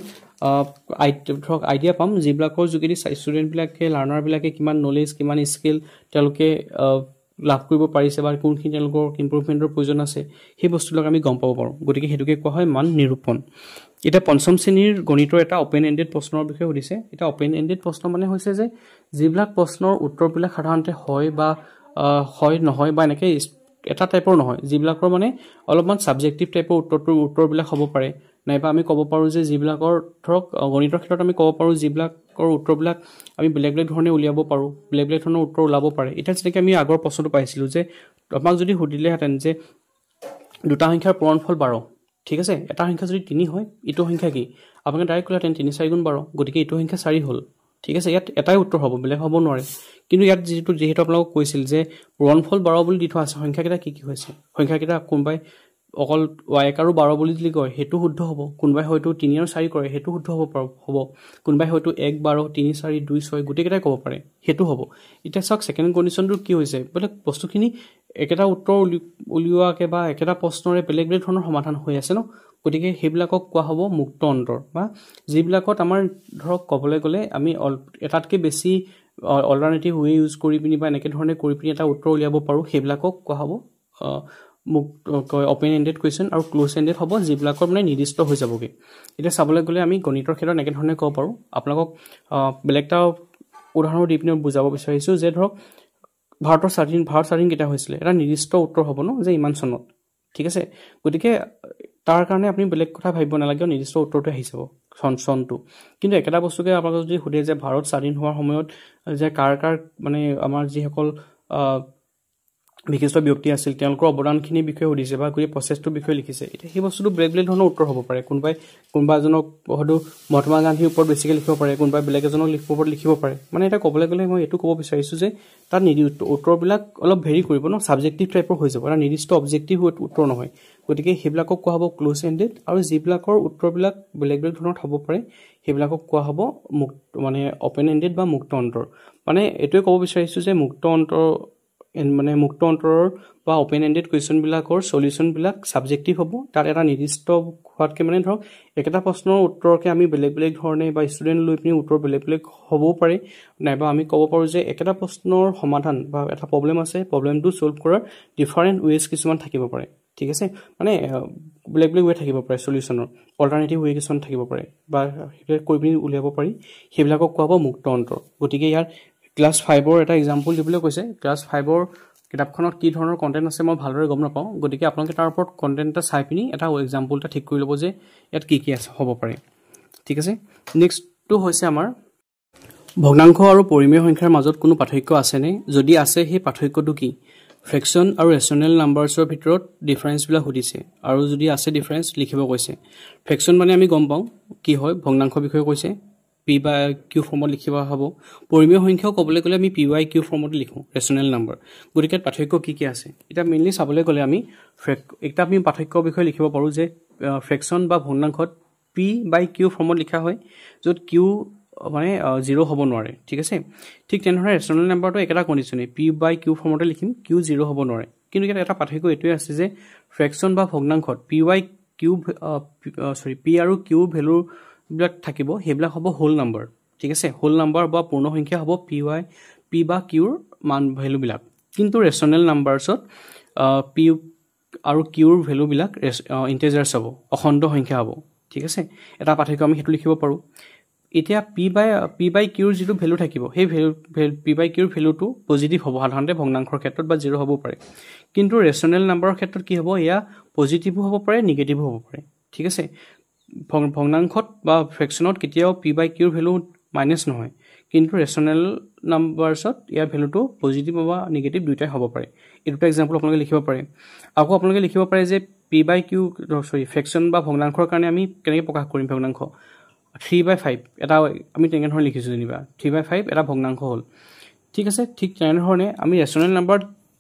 A: ধৰক আইডিয়া পাম যিবিলাকৰ যোগেদি ষ্টুডেণ্টবিলাকে লাৰ্ণাৰবিলাকে কিমান নলেজ কিমান স্কিল তেওঁলোকে লাভ কৰিব পাৰিছে বা কোনখিনি তেওঁলোকৰ ইম্প্ৰুভমেণ্টৰ প্ৰয়োজন আছে সেই বস্তুবিলাক আমি গম পাব পাৰোঁ গতিকে সেইটোকে কোৱা হয় মান নিৰূপণ এতিয়া পঞ্চম শ্ৰেণীৰ গণিতৰ এটা অপেন এণ্ডেড প্ৰশ্নৰ বিষয়ে সুধিছে এটা অপেন এণ্ডেড প্ৰশ্ন মানে হৈছে যে যিবিলাক প্ৰশ্নৰ উত্তৰবিলাক সাধাৰণতে হয় বা হয় নহয় বা এনেকৈ এটা টাইপৰ নহয় যিবিলাকৰ মানে অলপমান সাবজেক্টিভ টাইপৰ উত্তৰবিলাক হ'ব পাৰে নাইবা আমি ক'ব পাৰোঁ যে যিবিলাকৰ ধৰক গণিতৰ ক্ষেত্ৰত আমি ক'ব পাৰোঁ যিবিলাকৰ উত্তৰবিলাক আমি বেলেগ বেলেগ ধৰণে উলিয়াব পাৰোঁ বেলেগ বেলেগ ধৰণৰ উত্তৰ ওলাব পাৰে এতিয়া যেনেকৈ আমি আগৰ প্ৰশ্নটো পাইছিলোঁ যে আমাক যদি সুধিলেহেঁতেন যে দুটা সংখ্যাৰ পূৰণফল 12 ঠিক আছে এটা সংখ্যা যদি 3 হয় ইটো সংখ্যা কি আপোনালোকে ডাইৰেক্ট ক'লেহেঁতেন 3 4 গুণ 12 গতিকে ইটো সংখ্যা 4 হ'ল ঠিক আছে ইয়াত এটাই উত্তৰ হ'ব বেলেগ হ'ব নোৱাৰে কিন্তু ইয়াত যেহেতু আপোনালোকক কৈছিল যে পূৰণফল 12 বুলি দি থোৱা আছে সংখ্যাকেইটা কি হৈছে সংখ্যাকেইটা কোনোবাই অকল y আৰু 12 বুলি যদি কয় সেইটো শুদ্ধ হ'ব কোনোবাই হয়তো 3 আৰু 4 কৰে সেইটো শুদ্ধ হ'ব কোনোবাই হয়তো 1 12 3 4 2 6 গোটেইকেইটাই ক'ব পাৰে সেইটো হ'ব এতিয়া চাওক সেকেন্ড কণ্ডিশ্যনটো কি হৈছে মানে বস্তুখিনি একেটা উত্তৰ উলিওৱাকে বা একেটা প্ৰশ্নৰে বেলেগ বেলেগ ধৰণৰ সমাধান হৈ আছে ন গতিকে সেইবিলাকক কোৱা হ'ব মুক্ত অন্তৰ বা যিবিলাকত আমাৰ ধৰক ক'বলৈ গ'লে আমি এটাতকৈ বেছি অল্টাৰনেটিভ ৱে ইউজ কৰি পিনি বা এনেকৈ ধৰণে কৰি পিনি এটা উত্তৰ উলিয়াব পাৰোঁ সেইবিলাকক কোৱা হ'ব অপেন এণ্ডেড কুৱেশ্যন আৰু ক্লোজ এণ্ডেড হ'ব যিবিলাকৰ মানে নিৰ্দিষ্ট হৈ যাবগৈ এতিয়া চাবলৈ গ'লে আমি গণিতৰ ক্ষেত্ৰত এনেকৈ ধৰণে ক'ব পাৰোঁ আপোনালোকক বেলেগ এটা উদাহৰণ দি পিনে বুজাব বিচাৰিছোঁ যে ধৰক ভাৰত স্বাধীন কেতিয়া হৈছিলে এটা নিৰ্দিষ্ট উত্তৰ হ'ব ন যে ইমান চনত ঠিক আছে গতিকে তাৰ কাৰণে আপুনি বেলেগ কথা ভাবিব নালাগে নিৰ্দিষ্ট উত্তৰটো আহি যাব চনটো কিন্তু একেটা বস্তুকে আপোনালোকে যদি সুধে যে ভাৰত স্বাধীন হোৱাৰ সময়ত যে কাৰ মানে আমাৰ যিসকল বিশিষ্ট ব্যক্তি আছিল তেওঁলোকৰ অৱদানখিনিৰ বিষয়ে সুধিছে বা গোটেই প্ৰচেছটোৰ বিষয়ে লিখিছে এতিয়া সেই বস্তুটো বেলেগ বেলেগ ধৰণৰ উত্তৰ হ'ব পাৰে কোনোবা এজনক হয়তো মহাত্মা গান্ধীৰ ওপৰত বেছিকৈ লিখিব পাৰে কোনোবাই বেলেগ এজনক লিখিব পাৰে মানে এটা ক'বলৈ গ'লে মই এইটো ক'ব বিচাৰিছোঁ যে তাত উত্তৰবিলাক অলপ ভেৰি কৰিব ন ছাবজেক্টিভ টাইপৰ হৈ যাব এটা নিৰ্দিষ্ট অবজেক্টিভ উত্তৰ নহয় গতিকে সেইবিলাকক কোৱা হ'ব ক্লোজ এণ্ডেড আৰু যিবিলাকৰ উত্তৰবিলাক বেলেগ বেলেগ ধৰণৰ হ'ব পাৰে সেইবিলাকক কোৱা হ'ব মানে অপেন এণ্ডেড বা মুক্ত অন্তৰ মানে এইটোৱে ক'ব বিচাৰিছোঁ যে মুক্ত অন্তৰৰ বা অপেন এণ্ডেড কুৱেশ্যনবিলাকৰ সলিউশ্যনবিলাক ছাবজেক্টিভ হ'ব তাত এটা নিৰ্দিষ্ট হোৱাতকৈ মানে ধৰক একেটা প্ৰশ্নৰ উত্তৰকে আমি বেলেগ বেলেগ ধৰণে বা ষ্টুডেণ্ট লৈ পিনি উত্তৰ বেলেগ বেলেগ হ'বও পাৰে নাইবা আমি ক'ব পাৰোঁ যে একেটা প্ৰশ্নৰ সমাধান বা এটা প্ৰব্লেম আছে প্ৰব্লেমটো ছল্ভ কৰাৰ ডিফাৰেণ্ট ৱেজ কিছুমান থাকিব পাৰে ঠিক আছে মানে বেলেগ বেলেগ ৱে থাকিব পাৰে সলিউশ্যনৰ অল্টাৰনেটিভ ৱে কিছুমান থাকিব পাৰে বা সেইবিলাক কৰি পিনি উলিয়াব পাৰি সেইবিলাকক কোৱা হ'ব মুক্ত অন্তৰ গতিকে ইয়াৰ ক্লাছ 5ৰ এটা এক্সাম্পল দিবলৈ কৈছে ক্লাছ 5ৰ কিতাপখনত কি ধৰণৰ কণ্টেণ্ট আছে মই ভালদৰে গম নাপাওঁ গতিকে আপোনালোকে তাৰ ওপৰত কণ্টেণ্ট এটা চাই পিনি এটা এক্সাম্পল এটা ঠিক কৰি ল'ব যে ইয়াত কি আছে হ'ব পাৰে ঠিক আছে নেক্সটটো হৈছে আমাৰ ভগ্নাংশ আৰু পৰিমেয় সংখ্যাৰ মাজত কোনো পাৰ্থক্য আছেনে যদি আছে সেই পাৰ্থক্যটো কি ফ্ৰেকশ্যন আৰু ৰেচনেল নাম্বাৰছৰ ভিতৰত ডিফাৰেঞ্চবিলাক সুধিছে আৰু যদি আছে ডিফাৰেঞ্চ লিখিব কৈছে ফ্ৰেকশ্যন মানে আমি গম পাওঁ কি হয় ভগ্নাংশ বিষয়ে কৈছে পি বাই কিউ ফৰ্মত লিখিব হ'ব পৰিমেয় সংখ্যাও ক'বলৈ গ'লে আমি পি বাই কিউ ফৰ্মত লিখোঁ ৰেচনেল নাম্বাৰ গতিকে পাৰ্থক্য কি আছে এতিয়া মেইনলি চাবলৈ গ'লে আমি একটা আমি পাৰ্থক্যৰ বিষয়ে লিখিব পাৰোঁ যে ফ্ৰেকশ্যন বা ভগ্নাংশত পি বাই কিউ ফৰ্মত লিখা হয় য'ত কিউ মানে 0 হ'ব নোৱাৰে ঠিক আছে ঠিক তেনেধৰণে ৰেচনেল নাম্বাৰটো একেটা কণ্ডিশ্যনেই পি বাই কিউ ফৰ্মতে লিখিম কিউ 0 হ'ব নোৱাৰে কিন্তু ইয়াত এটা পাৰ্থক্য এইটোৱে আছে যে ফ্ৰেকশ্যন বা ভগ্নাংশত পি আৰু কিউ ভেলুবিলাক থাকিব সেইবিলাক হ'ব হোল নাম্বাৰ ঠিক আছে হোল নাম্বাৰ বা পূৰ্ণ সংখ্যা হ'ব পি বা কিউৰ মান ভেলুবিলাক কিন্তু ৰেচনেল নাম্বাৰছত পি আৰু কিউৰ ভেলুবিলাক ইণ্টিজাৰ্ছ হ'ব অখণ্ড সংখ্যা হ'ব ঠিক আছে এটা পাৰ্থক্য আমি সেইটো লিখিব পাৰোঁ এতিয়া পি বাই কিউৰ যিটো ভেলু থাকিব সেই পি বাই কিউৰ ভেলুটো পজিটিভ হ'ব সাধাৰণতে ভগ্নাংশৰ ক্ষেত্ৰত বা 0 হ'ব পাৰে কিন্তু ৰেচনেল নাম্বাৰৰ ক্ষেত্ৰত কি হ'ব এয়া পজিটিভো হ'ব পাৰে নিগেটিভো হ'ব পাৰে ঠিক আছে ভগ্নাংশত বা ফ্ৰেকশ্যনত কেতিয়াও পি বাই কিউৰ ভেলু মাইনাছ নহয় কিন্তু ৰেচনেল নাম্বাৰছত ইয়াৰ ভেলুটো পজিটিভ বা নিগেটিভ দুয়োটাই হ'ব পাৰে এই দুটা এক্সাম্পল আপোনালোকে লিখিব পাৰে আকৌ আপোনালোকে লিখিব পাৰে যে পি বাই কিউ ফ্ৰেকশ্যন বা ভগ্নাংশৰ কাৰণে আমি কেনেকৈ প্ৰকাশ কৰিম ভগ্নাংশ 3/5 এটা আমি তেনেধৰণে লিখিছোঁ যেনিবা 3/5 এটা ভগ্নাংশ হ'ল ঠিক আছে ঠিক তেনেধৰণে আমি ৰেচনেল নাম্বাৰ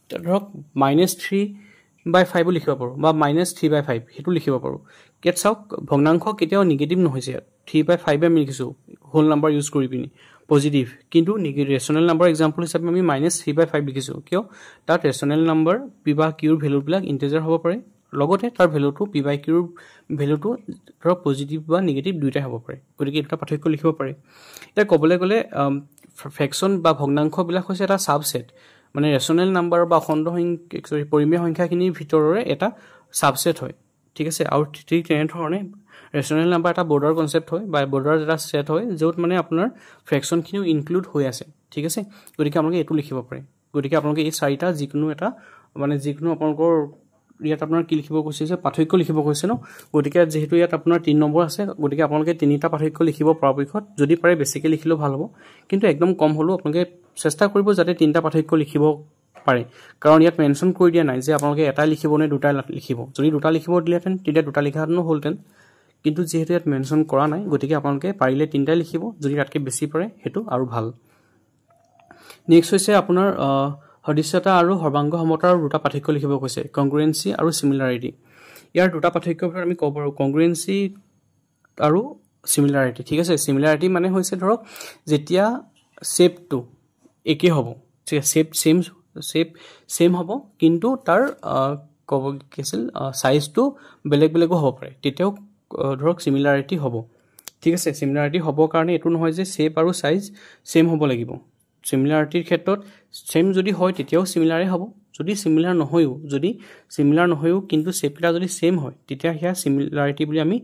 A: ধৰক -3/5 লিখিব পাৰোঁ বা -3/5 সেইটো লিখিব পাৰোঁ ইয়াত চাওক ভগ্নাংশ কেতিয়াও নিগেটিভ নহৈছে ইয়াত 3/5 আমি লিখিছোঁ হোল নাম্বাৰ ইউজ কৰি পিনি পজিটিভ কিন্তু ৰেচনেল নাম্বাৰ এক্সাম্পল হিচাপে আমি -3/5 লিখিছোঁ কিয় তাত ৰেচনেল নাম্বাৰ পি বা কিউৰ ভেলুবিলাক ইণ্টিজাৰ হ'ব পাৰে লগতে তাৰ ভেলুটো পি বাই কিউৰ ভেলুটো ধৰক পজিটিভ বা নিগেটিভ দুয়োটাই হ'ব পাৰে গতিকে এটা পাৰ্থক্য লিখিব পাৰে এতিয়া ক'বলৈ গ'লে ফ্ৰেকশ্যন বা ভগ্নাংশবিলাক হৈছে এটা ছাবছেট মানে ৰেচনেল নাম্বাৰ বা অখণ্ড পৰিমেয় সংখ্যাখিনিৰ ভিতৰৰে এটা ছাবছেট হয় ঠিক আছে আৰু ঠিক তেনেধৰণে ৰেচনেল নাম্বাৰ এটা বৰ্ডাৰ কনচেপ্ট হয় বা বৰ্ডাৰ এটা ছেট হয় য'ত মানে আপোনাৰ ফ্ৰেকশ্যনখিনিও ইনক্লুড হৈ আছে ঠিক আছে গতিকে আপোনালোকে এইটো লিখিব পাৰে গতিকে আপোনালোকে এই চাৰিটা যিকোনো এটা মানে যিকোনো আপোনালোকৰ ইয়াত আপোনাৰ কি লিখিব কৈছে যে পাৰ্থক্য লিখিব কৈছে ন গতিকে যেহেতু ইয়াত আপোনাৰ 3 নম্বৰ আছে গতিকে আপোনালোকে তিনিটা পাৰ্থক্য লিখিব পৰাপক্ষত যদি পাৰে বেছিকৈ লিখিলেও ভাল হ'ব কিন্তু একদম কম হ'লেও আপোনালোকে চেষ্টা কৰিব যাতে তিনিটা পাৰ্থক্য লিখিব পাৰে কাৰণ ইয়াত মেনশ্যন কৰি দিয়া নাই যে আপোনালোকে এটা লিখিব নে দুটা লিখিব যদি দুটা লিখিব দিলেহেঁতেন তেতিয়া দুটা লিখাহেঁতেনো হ'লহেঁতেন কিন্তু যেহেতু ইয়াত মেনশ্যন কৰা নাই গতিকে আপোনালোকে পাৰিলে তিনিটাই লিখিব যদি তাতকৈ বেছি পাৰে সেইটো আৰু ভাল নেক্সট হৈছে আপোনাৰ সদৃশ্যতা আৰু সৰ্বাংগ সমতাৰ দুটা পাৰ্থক্য লিখিব কৈছে কংগ্ৰুৱেঞ্চি আৰু সিমিলাৰিটি ইয়াৰ দুটা পাৰ্থক্যৰ ভিতৰত আমি ক'ব পাৰোঁ কংগ্ৰুৱেঞ্চি আৰু সিমিলাৰিটি ঠিক আছে সিমিলাৰিটি মানে হৈছে ধৰক যেতিয়া শেপটো একে হ'ব ঠিক আছে শেপ সেম হ'ব কিন্তু তাৰ ক'ব কি আছিল সাইজটো বেলেগ বেলেগো হ'ব পাৰে তেতিয়াও ধৰক সিমিলাৰিটি হ'ব ঠিক আছে সিমিলাৰিটি হ'বৰ কাৰণে এইটো নহয় যে শেপ আৰু সাইজ সেম হ'ব লাগিব সিমিলাৰিটিৰ ক্ষেত্ৰত সেম যদি হয় তেতিয়াও সিমিলাৰে হ'ব যদি সিমিলাৰ নহয়ও কিন্তু শেপটা যদি সেম হয় তেতিয়া হিয়া সিমিলাৰিটি বুলি আমি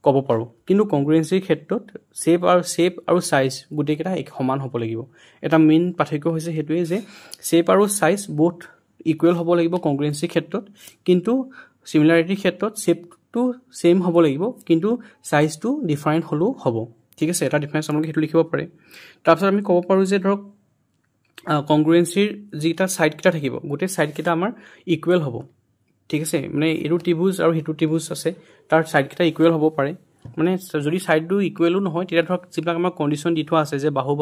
A: ক'ব পাৰোঁ কিন্তু কংগ্ৰুৱেঞ্চিৰ ক্ষেত্ৰত শেপ আৰু সাইজ গোটেইকেইটা এক সমান হ'ব লাগিব এটা মেইন পাৰ্থক্য হৈছে সেইটোৱে যে শেপ আৰু সাইজ বোথ ইকুৱেল হ'ব লাগিব কংগ্ৰুৱেঞ্চিৰ ক্ষেত্ৰত কিন্তু সিমিলাৰিটিৰ ক্ষেত্ৰত শেপটো সেম হ'ব লাগিব কিন্তু সাইজটো ডিফাৰেণ্ট হ'লেও হ'ব ঠিক আছে এটা ডিফাৰেঞ্চ আপোনালোকে সেইটো লিখিব পাৰে তাৰপিছত আমি ক'ব পাৰোঁ যে ধৰক কংগ্ৰুৱেঞ্চিৰ যিটা সাইডকেইটা থাকিব গোটেই সাইডকেইটা আমাৰ ইকুৱেল হ'ব ঠিক আছে মানে এইটো ত্ৰিভুজ আৰু সেইটো ত্ৰিভুজ আছে তাৰ সাইডকেইটা ইকুৱেল হ'ব পাৰে মানে যদি সাইডটো ইকুৱেলো নহয় তেতিয়া ধৰক যিবিলাক আমাৰ কণ্ডিশ্যন দি থোৱা আছে যে বাহু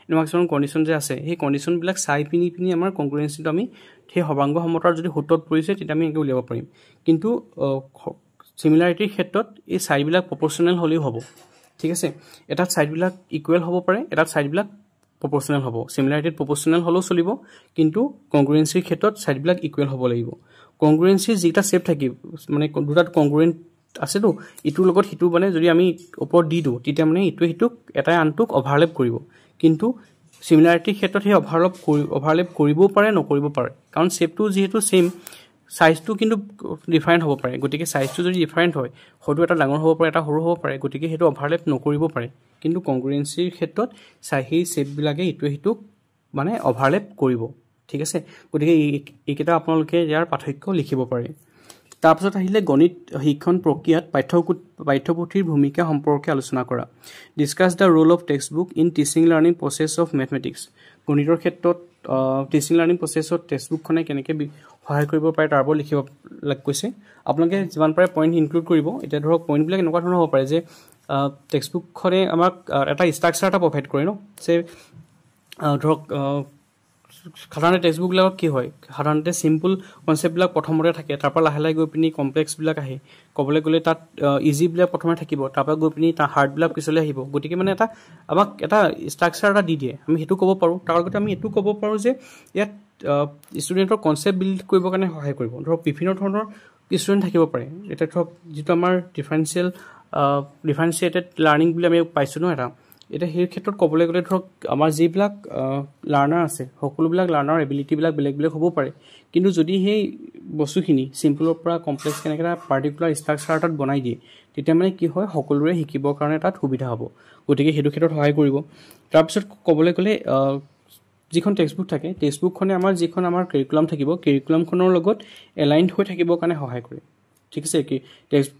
A: এনেকুৱা কিছুমান কণ্ডিশ্যন যে আছে সেই কণ্ডিশ্যনবিলাক চাই পিনি আমাৰ কংগ্ৰুৱেঞ্চিটো আমি সেই সৰ্বাংগ সমতাৰ যদি সূত্ৰত পৰিছে তেতিয়া আমি এনেকৈ উলিয়াব পাৰিম কিন্তু সিমিলাৰিটিৰ ক্ষেত্ৰত এই সাইডবিলাক প্ৰপৰ্চনেল হ'লেও হ'ব ঠিক আছে এটাত সাইডবিলাক ইকুৱেল হ'ব পাৰে এটাত সাইডবিলাক প্ৰপৰ্চনেল হ'ব সিমিলাৰিটিত প্ৰপৰ্চনেল হ'লেও চলিব কিন্তু কংগ্ৰুৱেঞ্চিৰ ক্ষেত্ৰত সাইডবিলাক ইকুৱেল হ'ব লাগিব কংগ্ৰুৱেঞ্চিৰ যিটা শেপ থাকিব মানে দুটাত কংগ্ৰুৱেণ্ট আছেতো ইটোৰ লগত সিটো মানে যদি আমি ওপৰত দি দিওঁ তেতিয়া মানে ইটোৱে সিটোক এটাই আনটোক অভাৰলেপ কৰিব কিন্তু সিমিলাৰিটিৰ ক্ষেত্ৰত সেই অভাৰলেপ কৰিবও পাৰে নকৰিব পাৰে কাৰণ শেপটো যিহেতু সেম সাইজটো কিন্তু ডিফাৰেণ্ট হ'ব পাৰে গতিকে সাইজটো যদি ডিফাৰেণ্ট হয় হয়তো এটা ডাঙৰ হ'ব পাৰে এটা সৰু হ'ব পাৰে গতিকে সেইটো অভাৰলেপ নকৰিব পাৰে কিন্তু কংগ্ৰুৱেঞ্চিৰ ক্ষেত্ৰত সেই শেপবিলাকে ইটোৱে সিটোক মানে অভাৰলেপ কৰিব ঠিক আছে গতিকে এইকেইটা আপোনালোকে ইয়াৰ পাৰ্থক্য লিখিব পাৰে তাৰপিছত আহিলে গণিত শিক্ষণ প্ৰক্ৰিয়াত পাঠ্যপুথিৰ ভূমিকা সম্পৰ্কে আলোচনা কৰা discuss the roll of text book in teaching learning process of mathematics গণিতৰ ক্ষেত্ৰত টিচিং লাৰ্ণিং প্ৰচেছত টেক্সট বুকখনে কেনেকৈ সহায় কৰিব পাৰে তাৰ ওপৰত লিখিব কৈছে আপোনালোকে যিমান পাৰে পইণ্ট ইনক্লুড কৰিব এতিয়া ধৰক পইণ্টবিলাক এনেকুৱা ধৰণৰ হ'ব পাৰে যে টেক্সট বুকখনে আমাক এটা ষ্ট্ৰাকচাৰ এটা প্ৰভাইড কৰে ন যে ধৰক সাধাৰণতে টেক্সট বুকবিলাকত কি হয় সাধাৰণতে চিম্পল কনচেপ্টবিলাক প্ৰথমতে থাকে তাৰপৰা লাহে লাহে গৈ পিনি কমপ্লেক্সবিলাক আহে ক'বলৈ গ'লে তাত ইজিবিলাক প্ৰথমে থাকিব তাৰপৰা গৈ পিনি তাৰ হাৰ্ডবিলাক পিছলৈ আহিব গতিকে মানে আমাক এটা ষ্ট্ৰাকচাৰ এটা দি দিয়ে আমি সেইটো ক'ব পাৰোঁ তাৰ লগতে আমি এইটো ক'ব পাৰোঁ যে ইয়াত ষ্টুডেণ্টৰ কনচেপ্ট বিল্ড কৰিবৰ কাৰণে সহায় কৰিব ধৰক বিভিন্ন ধৰণৰ ষ্টুডেণ্ট থাকিব পাৰে এতিয়া ধৰক যিটো আমাৰ ডিফাৰেঞ্চিয়েটেড লাৰ্ণিং বুলি আমি পাইছোঁ ন এটা এতিয়া সেই ক্ষেত্ৰত ক'বলৈ গ'লে ধৰক আমাৰ যিবিলাক লাৰ্ণাৰ আছে সকলোবিলাক লাৰ্ণাৰ এবিলিটিবিলাক বেলেগ বেলেগ হ'ব পাৰে কিন্তু যদি সেই বস্তুখিনি চিম্পলৰ পৰা কমপ্লেক্স কেনেকৈ এটা পাৰ্টিকুলাৰ ষ্ট্ৰাকচাৰ এটাত বনাই দিয়ে তেতিয়া মানে কি হয় সকলোৰে শিকিবৰ কাৰণে তাত সুবিধা হ'ব গতিকে সেইটো ক্ষেত্ৰত সহায় কৰিব তাৰপিছত ক'বলৈ গ'লে যিখন টেক্সট বুক থাকে টেক্সট বুকখনে যিখন আমাৰ কেৰিকুলাম থাকিব কেৰিকুলামখনৰ লগত এলাইনড হৈ থাকিবৰ কাৰণে সহায় কৰে ঠিক আছে কি টেক্সট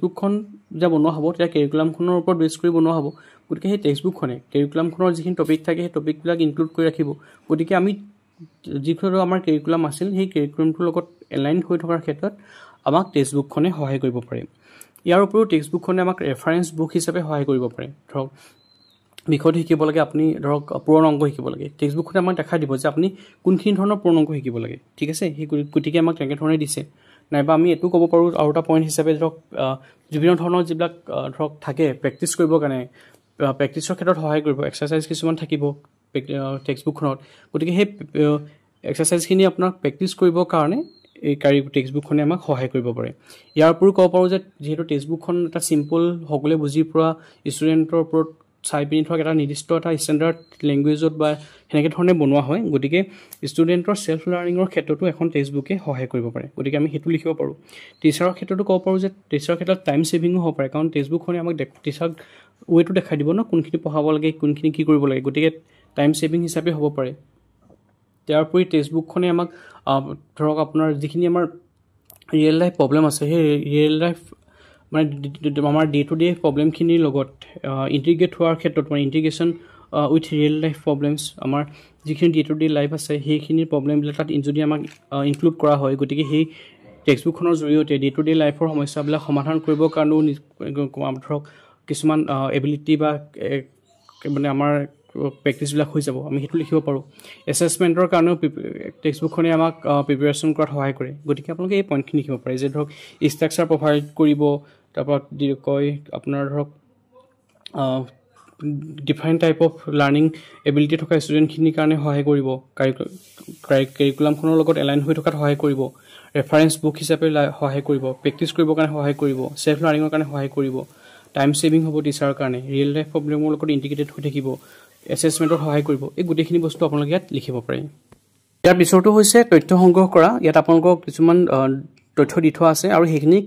A: বুকখন যেতিয়া বনোৱা হ'ব তেতিয়া কেৰিকুলামখনৰ ওপৰত বেছ কৰি বনোৱা হ'ব গতিকে সেই টেক্সট বুকখনে কেৰিকুলামখনৰ যিখিনি টপিক থাকে সেই টপিকবিলাক ইনক্লুড কৰি ৰাখিব গতিকে আমি যিটো আমাৰ কেৰিকুলাম আছিল সেই কেৰিকুলামটোৰ লগত এলাইন হৈ থকাৰ ক্ষেত্ৰত আমাক টেক্সট বুকখনে সহায় কৰিব পাৰে ইয়াৰ উপৰিও টেক্সট বুকখনে আমাক ৰেফাৰেঞ্চ বুক হিচাপে সহায় কৰিব পাৰে ধৰক বিষয়টো শিকিব লাগে আপুনি ধৰক পূৰণ অংক শিকিব লাগে টেক্সট বুকখনে আমাক দেখাই দিব যে আপুনি কোনখিনি ধৰণৰ পূৰণ অংক শিকিব লাগে ঠিক আছে সেই গতিকে আমাক তেনেকৈ ধৰণে দিছে নাইবা আমি এইটো ক'ব পাৰোঁ আৰু এটা পইণ্ট হিচাপে ধৰক বিভিন্ন ধৰণৰ যিবিলাক ধৰক থাকে প্ৰেক্টিছ কৰিবৰ কাৰণে প্ৰেক্টিছৰ ক্ষেত্ৰত সহায় কৰিব এক্সাৰচাইজ কিছুমান থাকিব টেক্সট বুকখনত গতিকে সেই এক্সাৰচাইজখিনি আপোনাক প্ৰেক্টিছ কৰিবৰ কাৰণে এই টেক্সট বুকখনে আমাক সহায় কৰিব পাৰে ইয়াৰ উপৰিও ক'ব পাৰোঁ যে যিহেতু টেক্সট বুকখন এটা চিম্পল সকলোৱে বুজি পোৱা ষ্টুডেণ্টৰ ওপৰত চাই পিনি ধৰক এটা নিৰ্দিষ্ট এটা ষ্টেণ্ডাৰ্ড লেংগুৱেজত বা সেনেকৈ ধৰণে বনোৱা হয় গতিকে ষ্টুডেণ্টৰ ছেল্ফ লাৰ্ণিঙৰ ক্ষেত্ৰতো এখন টেক্সট বুকে সহায় কৰিব পাৰে গতিকে আমি সেইটো লিখিব পাৰোঁ টিচাৰৰ ক্ষেত্ৰতো ক'ব পাৰোঁ যে টিচাৰৰ ক্ষেত্ৰত টাইম ছেভিঙো হ'ব পাৰে কাৰণ টেক্সট বুকখনে আমাক টিচাৰক ৱেটো দেখাই দিব ন কোনখিনি পঢ়াব লাগে কোনখিনি কি কৰিব লাগে গতিকে টাইম ছেভিং হিচাপে হ'ব পাৰে ইয়াৰ উপৰি টেক্সটবুকখনে আমাক ধৰক আপোনাৰ যিখিনি আমাৰ ৰিয়েল লাইফ প্ৰব্লেম আছে সেই ৰিয়েল লাইফ মানে আমাৰ ডে টু ডে প্ৰব্লেমখিনিৰ লগত ইণ্টিগ্ৰেট হোৱাৰ ক্ষেত্ৰত মানে integration with real life problems আমাৰ যিখিনি ডে টু ডে লাইফ আছে সেইখিনি প্ৰব্লেমবিলাক তাত যদি আমাক ইনক্লুড কৰা হয় গতিকে সেই টেক্সটবুকখনৰ জৰিয়তে ডে টু ডে লাইফৰ সমস্যাবিলাক সমাধান কৰিবৰ কাৰণেও ধৰক কিছুমান এবিলিটি বা মানে আমাৰ প্ৰেক্টিছবিলাক হৈ যাব আমি সেইটো লিখিব পাৰোঁ এছেছমেণ্টৰ কাৰণেও টেক্সটবুকখনে আমাক প্ৰিপেৰেশ্যন কৰাত সহায় কৰে গতিকে আপোনালোকে এই পইণ্টখিনি লিখিব পাৰে যে ধৰক ষ্ট্ৰাকচাৰ প্ৰভাইড কৰিব তাৰপৰা কয় আপোনাৰ ধৰক different type of learning ability থকা ষ্টুডেণ্টখিনিৰ কাৰণে সহায় কৰিব কাৰিকুলামখনৰ লগত এলাইন হৈ থকাত সহায় কৰিব ৰেফাৰেঞ্চ বুক হিচাপে সহায় কৰিব প্ৰেক্টিছ কৰিবৰ কাৰণে সহায় কৰিব ছেল্ফ লাৰ্ণিঙৰ কাৰণে সহায় কৰিব টাইম ছেভিং হ'ব টিচাৰৰ কাৰণে ৰিয়েল লাইফ প্ৰব্লেমৰ লগত ইণ্টিগ্ৰেটেড হৈ থাকিব এছেছমেণ্টত সহায় কৰিব এই গোটেইখিনি বস্তু আপোনালোকে ইয়াত লিখিব পাৰে ইয়াৰ পিছৰটো হৈছে তথ্য সংগ্ৰহ কৰা ইয়াত আপোনালোকক কিছুমান তথ্য দি থোৱা আছে আৰু সেইখিনি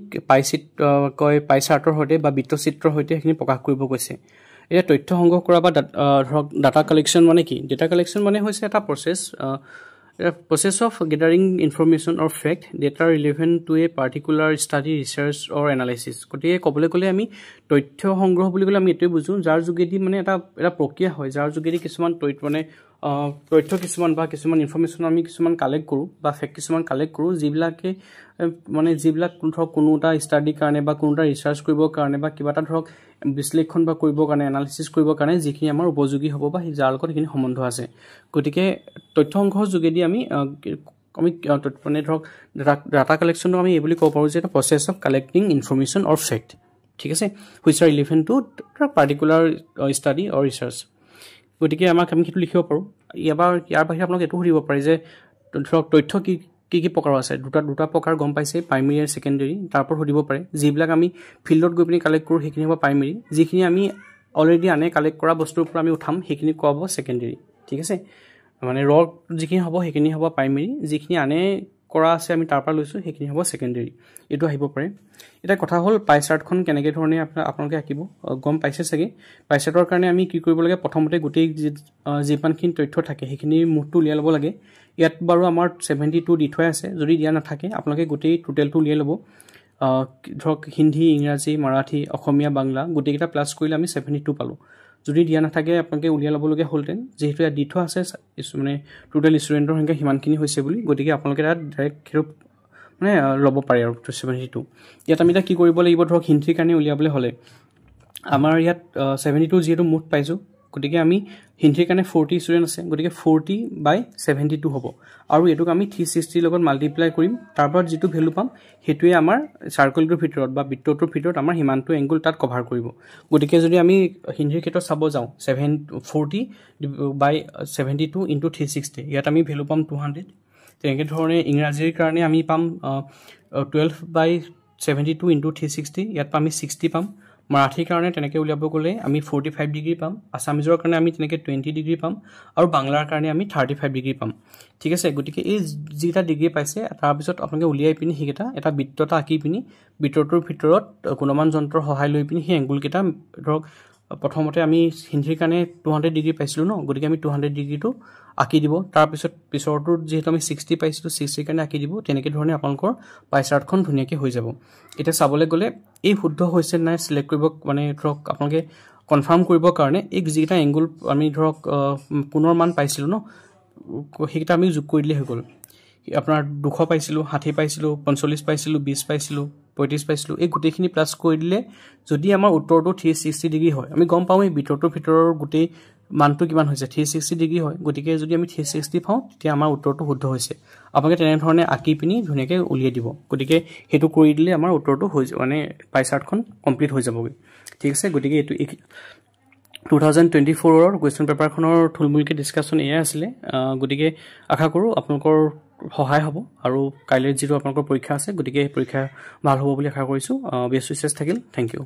A: পাই চাৰ্টৰ সৈতে বা বৃত্তচিত্ৰৰ সৈতে সেইখিনি প্ৰকাশ কৰিব কৈছে এতিয়া তথ্য সংগ্ৰহ কৰা বা ধৰক ডাটা কালেকশ্যন মানে কি ডাটা কালেকশ্যন মানে হৈছে এটা process of gathering information or fact that are relevant to a particular study, research or analysis. গতিকে ক'বলৈ গ'লে আমি তথ্য সংগ্ৰহ বুলি ক'লে আমি এইটোৱে বুজোঁ যাৰ যোগেদি মানে এটা প্ৰক্ৰিয়া হয় যাৰ যোগেদি কিছুমান তথ্য কিছুমান বা কিছুমান ইনফৰমেশ্যন আমি কিছুমান কালেক্ট কৰোঁ বা ফেক্ট কিছুমান কালেক্ট কৰোঁ যিবিলাক ধৰক কোনো এটা ষ্টাডিৰ কাৰণে বা কোনো এটা ৰিচাৰ্চ কৰিবৰ কাৰণে বা কিবা এটা ধৰক বিশ্লেষণ বা কৰিবৰ কাৰণে এনালিচিছ কৰিবৰ কাৰণে যিখিনি আমাৰ উপযোগী হ'ব বা যাৰ লগত সেইখিনি সম্বন্ধ আছে গতিকে তথ্য সংগ্ৰহৰ যোগেদি আমি মানে ধৰক ডাটা কালেকশ্যনটো আমি এই বুলি ক'ব পাৰোঁ যে এটা process of collecting information or fact ঠিক আছে which are relevant to particular study or research গতিকে আমি সেইটো লিখিব পাৰোঁ ইয়াৰ বাহিৰে আপোনালোকে এইটো সুধিব পাৰে যে ধৰক তথ্য কি প্ৰকাৰ আছে দুটা প্ৰকাৰ গম পাইছে প্ৰাইমেৰী আৰু ছেকেণ্ডেৰী তাৰ ওপৰত সুধিব পাৰে যিবিলাক আমি ফিল্ডত গৈ পিনি কালেক্ট কৰোঁ সেইখিনি হ'ব প্ৰাইমেৰী যিখিনি আমি অলৰেডি আনে কালেক্ট কৰা বস্তুৰ পৰা আমি উঠাম সেইখিনি কোৱা হ'ব ছেকেণ্ডেৰী ঠিক আছে মানে যিখিনি হ'ব সেইখিনি হ'ব প্ৰাইমেৰী যিখিনি আনে কৰা আছে আমি তাৰ পৰা লৈছোঁ সেইখিনি হ'ব ছেকেণ্ডেৰী এইটো আহিব পাৰে এটা কথা হ'ল পাই চাৰ্টখন কেনেকৈ ধৰণে আপোনালোকে আঁকিব গম পাইছে চাগে পাই চাৰ্টৰ কাৰণে আমি কি কৰিব লাগে প্ৰথমতে গোটেই যিমানখিনি তথ্য থাকে সেইখিনি মুঠটো উলিয়াই ল'ব লাগে ইয়াত বাৰু আমাৰ 72 দি থোৱা আছে যদি দিয়া নাথাকে আপোনালোকে গোটেই টোটেলটো উলিয়াই ল'ব ধৰক হিন্দী ইংৰাজী মাৰাঠী অসমীয়া বাংলা গোটেইকেইটা প্লাছ কৰিলে আমি 72 পালোঁ যদি দিয়া নাথাকে আপোনালোকে উলিয়াই ল'বলগীয়া হ'লহেঁতেন যিহেতু ইয়াত দি থোৱা আছে মানে টোটেল ষ্টুডেণ্টৰ সংখ্যা সিমানখিনি হৈছে বুলি গতিকে আপোনালোকে তাত ডাইৰেক্ট সেইটো মানে ল'ব পাৰে আৰু 72 ইয়াত আমি এতিয়া কি কৰিব লাগিব ধৰক হিন্দীৰ কাৰণে উলিয়াবলৈ হ'লে আমাৰ ইয়াত 72 যিহেতু মুঠ পাইছোঁ গতিকে আমি হিন্দীৰ কাৰণে 40 ষ্টুডেণ্ট আছে গতিকে 40/72 হ'ব আৰু এইটোক আমি 360 লগত মাল্টিপ্লাই কৰিম তাৰপৰা যিটো ভেলু পাম সেইটোৱে আমাৰ চাৰ্কলটোৰ ভিতৰত বা বৃত্তটোৰ ভিতৰত আমাৰ সিমানটো এংগুল তাত কভাৰ কৰিব গতিকে যদি আমি হিন্দীৰ ক্ষেত্ৰত চাব যাওঁ 40/72 × 360 ইয়াত আমি ভেলু পাম 200 তেনেকৈ ধৰণে ইংৰাজীৰ কাৰণে আমি পাম 12/72 × 360 ইয়াত আমি 60 পাম মাৰাঠীৰ কাৰণে তেনেকৈ উলিয়াব গ'লে আমি 45 ডিগ্ৰী পাম আছামিজৰ কাৰণে আমি তেনেকৈ 20 ডিগ্ৰী পাম আৰু বাংলাৰ কাৰণে আমি 35 ডিগ্ৰী পাম ঠিক আছে গতিকে এই যিটা ডিগ্ৰী পাইছে তাৰপিছত আপোনালোকে উলিয়াই পিনি সেইকেইটা এটা বৃত্ত এটা আঁকি পিনি বৃত্তটোৰ ভিতৰত গুণমান যন্ত্ৰৰ সহায় লৈ পিনি সেই এংগুলকেইটা ধৰক প্ৰথমতে আমি হিন্দীৰ কাৰণে 200 ডিগ্ৰী পাইছিলোঁ ন গতিকে আমি 200 ডিগ্ৰীটো আঁকি দিব তাৰপিছত পিছৰটোত যিহেতু আমি 60 পাইছিলোঁ 60ৰ কাৰণে আঁকি দিব তেনেকৈ ধৰণে আপোনালোকৰ পাই চাৰ্টখন ধুনীয়াকৈ হৈ যাব এতিয়া চাবলৈ গ'লে এই শুদ্ধ হৈছে নাই চিলেক্ট কৰিব মানে ধৰক আপোনালোকে কনফাৰ্ম কৰিবৰ কাৰণে এই যিকেইটা এংগুল আমি ধৰক কোণৰ মান পাইছিলোঁ ন সেইকেইটা আমি যোগ কৰি দিলে হৈ গ'ল আপোনাৰ 200 পাইছিলোঁ 60 পাইছিলোঁ 45 পাইছিলোঁ 20 পাইছিলোঁ 35 পাইছিলোঁ এই গোটেইখিনি প্লাছ কৰি দিলে যদি আমাৰ উত্তৰটো 360 ডিগ্ৰী হয় আমি গম পাওঁ এই ভিতৰটোৰ ভিতৰৰ গোটেই মানটো কিমান হৈছে 360 ডিগ্ৰী হয় গতিকে যদি আমি 360 পাওঁ তেতিয়া আমাৰ উত্তৰটো শুদ্ধ হৈছে আপোনালোকে তেনেধৰণে আঁকি পিনি ধুনীয়াকৈ উলিয়াই দিব গতিকে সেইটো কৰি দিলে আমাৰ উত্তৰটো হৈ মানে পাই চাৰ্টখন কমপ্লিট হৈ যাবগৈ ঠিক আছে গতিকে এইটো 2024ৰ কুৱেশ্যন পেপাৰখনৰ থুলমূলকৈ ডিছকাশ্যন এয়াই আছিলে গতিকে আশা কৰোঁ আপোনালোকৰ সহায় হ'ব আৰু কাইলৈ যিটো আপোনালোকৰ পৰীক্ষা আছে গতিকে পৰীক্ষা ভাল হ'ব বুলি আশা কৰিছোঁ বেষ্ট উইচেছ থাকিল থেংক ইউ